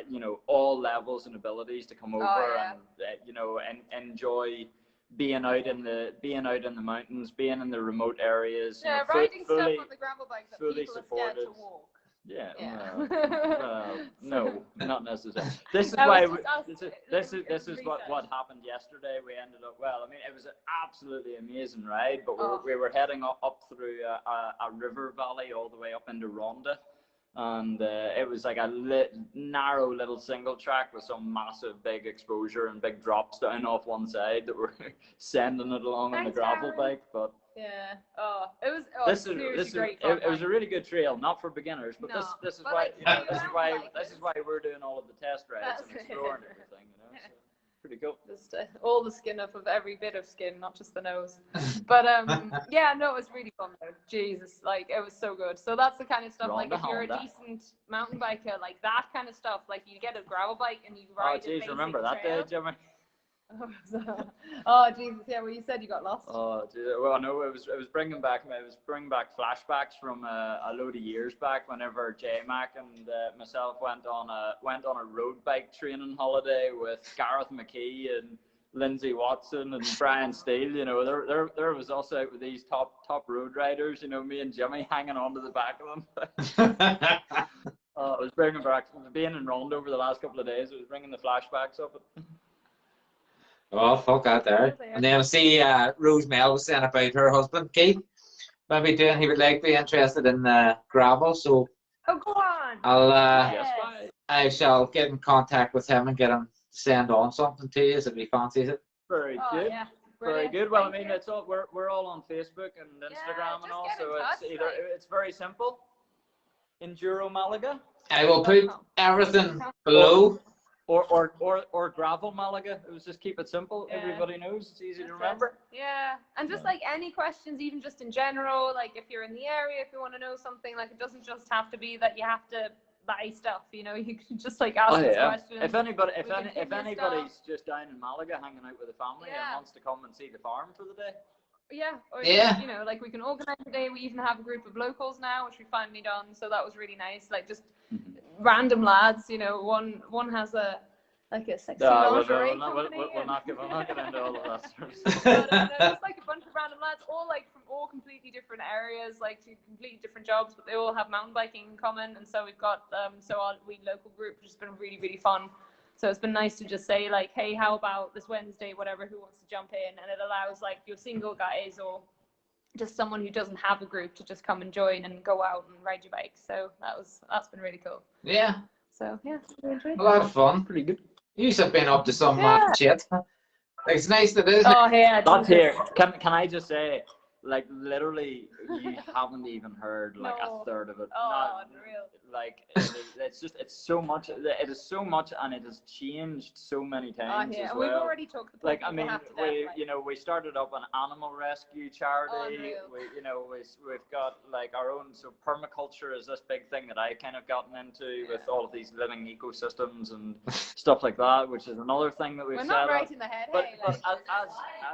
you know, all levels and abilities to come over and you know, and enjoy being out in the mountains, being in the remote areas. Yeah, you know, riding stuff on the gravel bike that fully people are scared supported. to walk. Yeah. Yeah. No, not necessarily. This is That why was this is what happened yesterday. We ended up, well, I mean, it was an absolutely amazing ride, but we were heading up through a river valley all the way up into Ronda. And it was like a narrow little single track with some massive big exposure and big drops down off one side that were sending it along on the gravel bike. But yeah, it was great fun. It was a really good trail, not for beginners, but this is why, you know, this is why we're doing all of the test rides and exploring everything, you know. So, pretty cool. Just all the skin off of every bit of skin, not just the nose. But yeah, no, it was really fun though. Jesus, like it was so good. So that's the kind of stuff, like if you're a decent mountain biker, like that kind of stuff, like you get a gravel bike and you ride. Oh, geez, remember that day, Jimmy? Oh Jesus, yeah. Well, you said you got lost. Oh, geez. Well, no, it was bringing back flashbacks from a load of years back whenever J Mac and myself went on a road bike training holiday with Gareth McKee and Lindsay Watson and Brian Steele. You know, there was us out with these top road riders. You know, me and Jimmy hanging onto the back of them. It was bringing back being in Ronda over the last couple of days. It was bringing the flashbacks up. Oh, fuck that there. And then I see Rose Mel was saying about her husband, Keith. Maybe he would like to be interested in gravel, so go on. I shall get in contact with him and get him to send on something to you if he fancies it. Very good. Yeah. Very good. Well, I mean, it's all we're all on Facebook and Instagram and all, so it's very simple. Enduro Malaga. I will put everything below. Or Gravel Malaga. It was just keep it simple. Yeah. Everybody knows. It's easy to remember. Yeah, and just like any questions, even just in general, like if you're in the area, if you want to know something, like it doesn't just have to be that you have to buy stuff. You know, you can just like ask us questions. If anybody's just down in Malaga hanging out with the family and wants to come and see the farm for the day. Yeah, or you know, like we can organize a day. We even have a group of locals now, which we finally done. So that was really nice. Like just random lads, you know. One has a sexy lingerie company. We'll not get into all of that sort of stuff. But, it's like a bunch of random lads, all like from all completely different areas, like to completely different jobs, but they all have mountain biking in common. And so we've got our local group, which has been really, really fun. So it's been nice to just say like, hey, how about this Wednesday, whatever, who wants to jump in? And it allows like your single guys or just someone who doesn't have a group to just come and join and go out and ride your bike. So that's been really cool. Yeah, So yeah, really enjoyed a lot of fun. Pretty good. You have been up to some mad shit. It's nice that, isn't it? Oh yeah, That's here. Can I just say, like, literally, you haven't even heard like No. a third of it. Oh, unreal. Like, it's so much. It is so much, and it has changed so many Oh times yeah, as and well. we've already took the Like, people I mean, half to death, we, like- you know, we started up an animal rescue charity. Unreal. We've got like our own. So permaculture is this big thing that I kind of gotten into with all of these living ecosystems and stuff like that, which is another thing that we've We're set not up. right in the head, But, hey. but Like,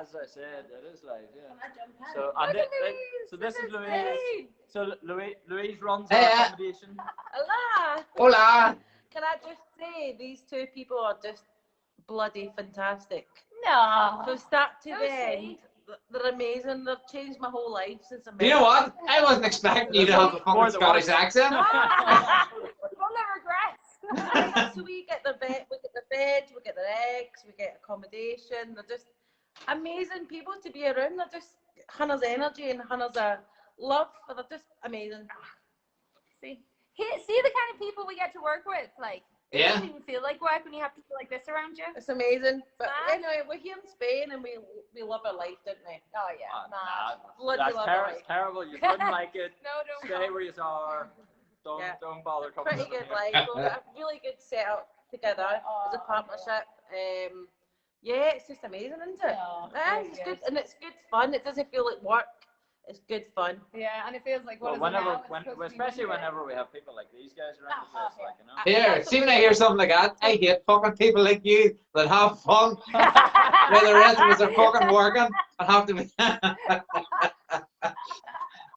as I said, it is live, yeah. So look and at it, Louise, so this is Louise. me. So Louise runs Hey, our accommodation. Hola! Hola. Can I just say, these two people are just bloody fantastic. No. From start to So the end, sweet. they're amazing. They've changed my whole life since I met You know what? I wasn't expecting you to have a fucking Scottish accent. Full of regrets. them. So we get their bed, we get their eggs, we get accommodation. They're just amazing people to be around. They're just Hannah's energy and Hannah's love. They're just amazing. See the kind of people we get to work with. Like, it Yeah. doesn't even feel like work when you have people like this around you. It's amazing. But Mad. anyway, we're here in Spain and we love our life, don't we? Oh yeah, mad. Bloody That's love it's it. terrible. You couldn't like it. No, don't. Stay where you are. Yeah. Don't bother coming. Pretty good life. We've got a really good setup together as a partnership. Yeah, it's just amazing, isn't it? Yeah, it's good and it's good fun. It doesn't feel like work. It's good fun. Yeah, and it feels like Well, what is it now? It's when, supposed to be especially winter. whenever we have people like these guys around, Oh, it's like, you know. Here, see when I hear something like that, I hate fucking people like you that have fun while the rest of us are fucking working and have to be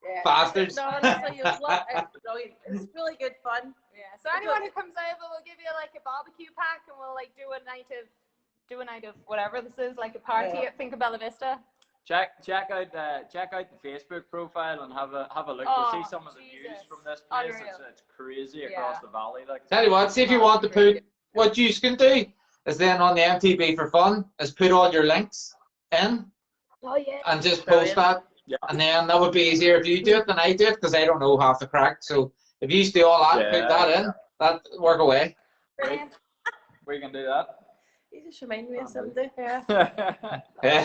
Yeah. bastards. No, honestly, you'll love it. It's brilliant. It's really good fun. Yeah. So anyone who comes over, we'll give you like a barbecue pack, and we'll like do a night of whatever this is, like a party Yeah. at Finca Bella Vista. Check out the Facebook profile and have a look Oh, to see some of the views Jesus. from this place. Unreal. It's crazy Yeah. across the valley. Like, Tell you what, see if you want to put, what you can do is then on the MTB for fun, is put all your links in Oh yeah. and just post that. Yeah. And then that would be easier if you do it than I do it because I don't know half the crack. So if you do all that, put that in, that work away. Brilliant. we can do that. You just remind me of something. Yeah. Yeah.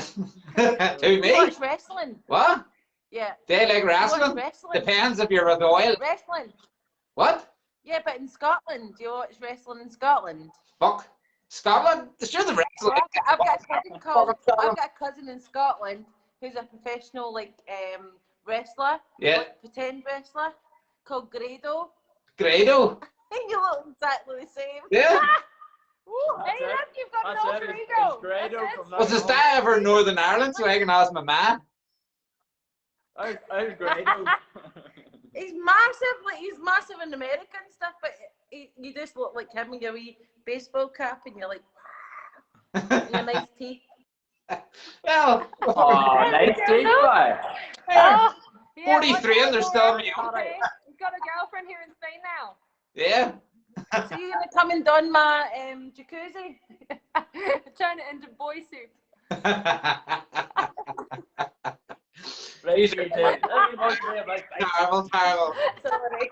To You me? watch wrestling? What? Yeah. They like You watch wrestling? wrestling? Depends if you're a royal. Wrestling? What? Yeah, but in Scotland, do you watch wrestling in Scotland? Fuck. Scotland? Sure the wrestling. I've got a cousin in Scotland who's a professional wrestler, Yeah. like pretend wrestler, called Grado. Grado. You look exactly the same. Yeah. Ooh, That's hey, it. look, you've got an That's alter it. ego. It's Grado That's from it. that Was his dad ever in Northern Ireland so I can ask my man? How's Grado? He's massive, like he's massive in America and stuff, but you just look like him in your wee baseball cap and you're like, your nice teeth. Well, Oh, nice teeth, boy. Oh, yeah, 43 and they're still me. Okay. You've got a girlfriend here in Spain now. Yeah. So you're gonna come and don my jacuzzi? Turn it into boy soup. Right, Terrible, terrible. Sorry.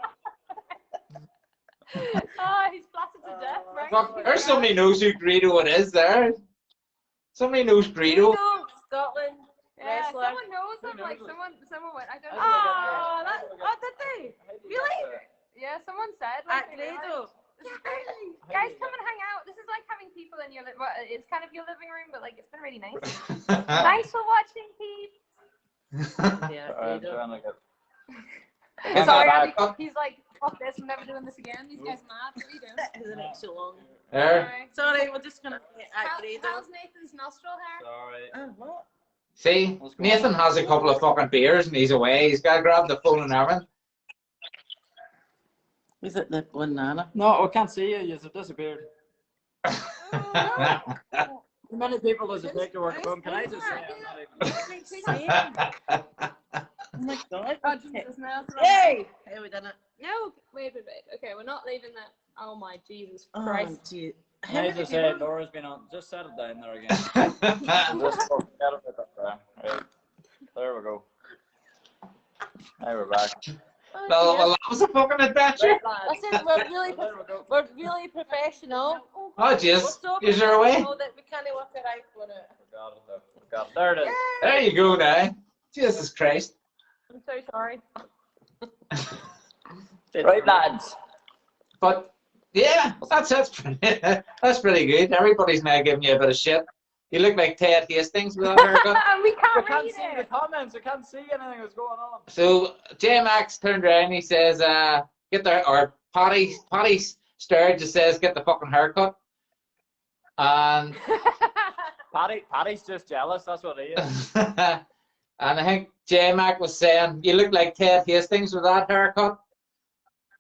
Oh, he's flattered to death, right? Fuck, there's somebody knows who Greedo it is there. Somebody knows Greedo. Grado, Scotland, Yeah, wrestler. someone knows him. Like knows it? someone went. I don't know. Oh, did they? Really? Yeah, someone said. At Like, they were Grado. like, this is great. Guys, come and hang out. This is like having people in your well, it's kind of your living room, but like it's been really nice. Thanks for watching, Pete. Yeah, I'm Grado. trying to get. Sorry, back Abby, up. he's like, fuck this, I'm never doing this again. These guys mad. What are you doing? Isn't it so long? There. Sorry. Sorry, we're just gonna at Grado. How's Nathan's nostril hair? Sorry. Oh, what? See, Nathan has a couple of fucking beers and he's away. He's got to grab the phone and everything. Is it the banana? No, I can't see you. You've disappeared. How many people does it take to work at home? Can I just say I'm not even... Oh my god. Oh, Jesus, now. Hey! Hey, we done it. No, wait. Okay, we're not leaving that. Oh my Jesus Oh, Christ. gee. Can I just say Laura's been on... Just settle down there again. Just forget about that. Right. There we go. Oh, Well, dear. well, that was a fucking adventure. Right, lads. Listen, we're really professional. Oh, We're jeez. so Is there a way? professional that we can't work it out for it. Forgot it though. Forgot. There it is. There you go now. Jesus Christ. I'm so sorry. Right, lads. But yeah, that's pretty, that's pretty good. Everybody's now giving you a bit of shit. You look like Ted Hastings with that haircut. And we We can't can't read see the it. comments. We can't see anything that's going on. So J Max turned around. He says, "Get the," or Patty Sturge just says, "Get the fucking haircut." And Paddy's just jealous. That's what he is. and I think J Mac was saying, "You look like Ted Hastings with that haircut."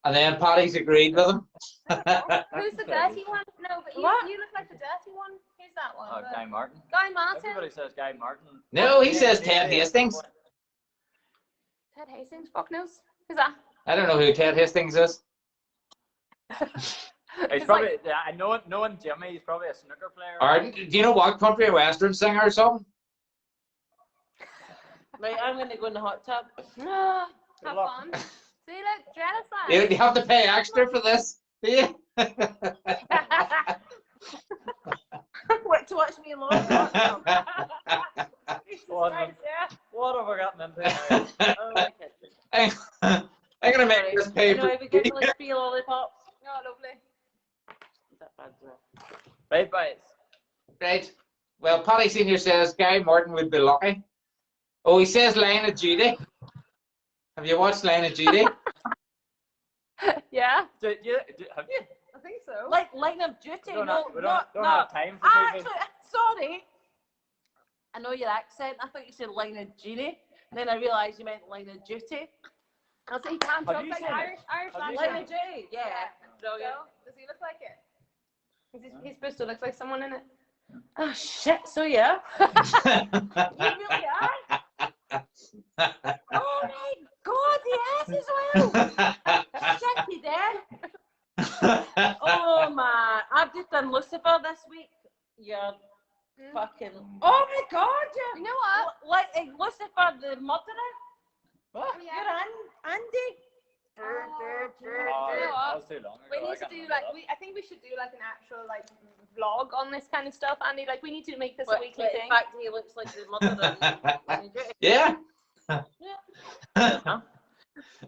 And then Patty's agreed with him. Who's the dirty one? No, but you What? look like the dirty one. Who's that one? Oh, The- Guy Martin. Guy Martin. Everybody says Guy Martin. No, he says Yeah, Ted yeah. Hastings. Ted Hastings. Fuck knows. Who's that? I don't know who Ted Hastings is. He's It's probably. like- Yeah, I know. Knowing Jimmy, he's probably a snooker player. Or do you know what country western singer or something? Right, I'm going to go in the hot tub. Have luck. fun. See, look, jealous You have to pay extra for this. Do you? What, to watch me alone? What have, what have we gotten into now? Oh, my goodness. I'm gonna make this You paper. know, we get like free lollipops. Oh, lovely. Is that bad, sir? Right, boys. Right. Well, Paddy Senior says Guy Martin would be lucky. Oh, he says Line of Duty. Have you watched Line of Duty? Yeah, Have you? I think so. Like Line of Duty. We don't, No, have, we don't, not, don't no. have time for TV. Actually, sorry. I know your accent. I thought you said Line of Duty. Then I realised you meant Line of Duty. I'll say he can't Have talk you like seen it? Irish Have you lad. Line of Duty, yeah. Brilliant. So, does he look like it? He's supposed to look like someone in it. Oh shit! So yeah, you really are. Oh my god, yes as well. Shit, he did. Oh man, I've just done Lucifer this week. You're fucking. Oh my god, You know what? like Lucifer the murderer. What? Oh, You're yeah. Andy. Oh, You know what? that was too long We ago. I need to can't do remember like that. I think we should do like an actual like vlog on this kind of stuff, Andy. Like we need to make this a But weekly in thing. fact, he looks like the murderer. in Duty. Yeah.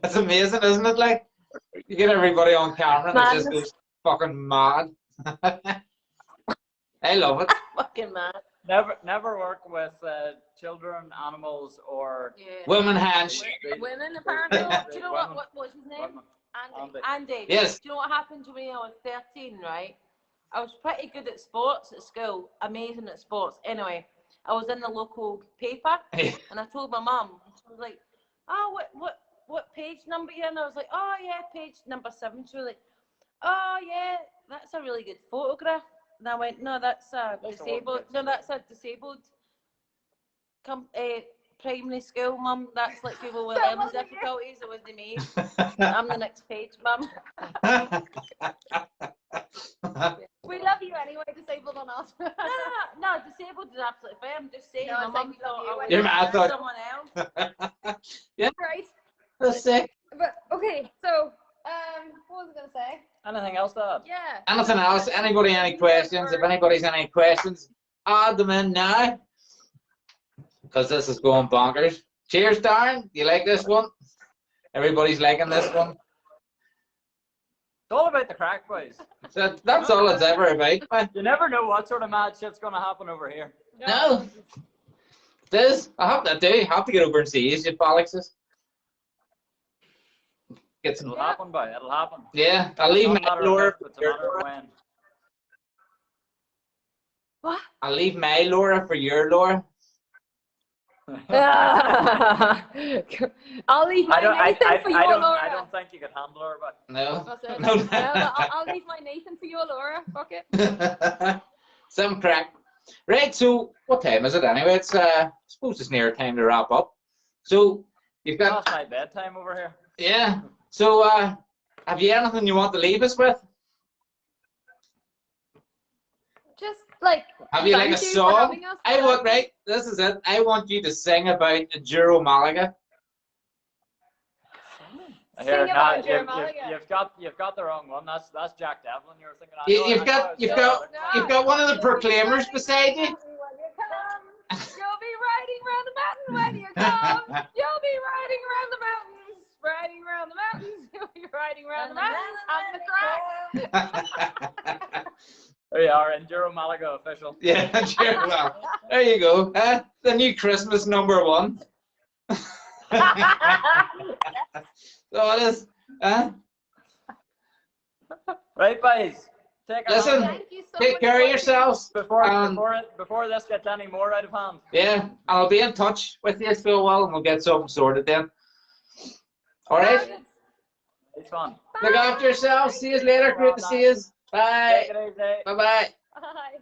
That's amazing, isn't it? Like, you get everybody on camera and it just goes fucking mad. I love it. Fucking man. Never work with children, animals, or Yeah. Women handshake. Women apparently. Do you know what? What was his name? Women. Andy. Andy. Yes. Do you know what happened to me when I was 13, right? I was pretty good at sports at school, amazing at sports. Anyway, I was in the local paper and I told my mum, she was like, oh, what page number you in? I was like, oh yeah, page number 7. She was like, oh yeah, that's a really good photograph. And I went, no, that's a That's a disabled, one no, that's a disabled primary school, mum. That's like people with That learning wasn't you. difficulties. It wasn't me. I'm the next page, mum. We love you anyway, disabled or not. No, disabled is absolutely fine. I'm just saying, No, my it's like mum we love thought you I was anyway. Yeah, I thought- someone else. Right. That's sick. But okay, so what was I gonna say? Anything else to add? Yeah. Anything else? Anybody any questions? If anybody's any questions, add them in now. Because this is going bonkers. Cheers, Darren. You like this one? Everybody's liking this one. It's all about the crack, boys. So that's all it's ever about. Man. You never know what sort of mad shit's going to happen over here. No. This, I have to do. I have to get over and see you, Alexis. Get some. It'll happen, boy. It'll happen. Yeah, I'll leave It's my not a matter Laura. of if, it's a matter of when. What? I'll leave my Laura for your Laura. I'll leave my Nathan for your Laura. I don't think you can handle her, but No. That's it. No. No, I'll leave my Nathan for your Laura. Fuck it. Some crack. Right, so what time is it anyway? It's I suppose it's near time to wrap up. So you've got past my bedtime over here. yeah. So have you anything you want to leave us with? Just like. Have you like a thank for song? having us. I want right. This is it. I want you to sing about Juro Malaga. Here, Sing about you've, Jeremiah. you've got the wrong one. That's Jack Devlin. You're thinking. You've got one of the Proclaimers beside you. You'll be riding around the mountain when you come. You'll be riding around the mountains, riding around the mountains. You'll be riding around the mountains on the track. There you are, Enduro Malaga official. Yeah, sure. Well, there you go. The new Christmas #1. So it is. Right, boys. Listen, Thank you so take much care for of yourselves. Before this gets any more out of hand. Yeah, I'll be in touch with you for a while and we'll get something sorted then. All right? It's fun. Look after yourselves. See you later. Great to see you. Bye. Take it easy. Bye-bye. Bye.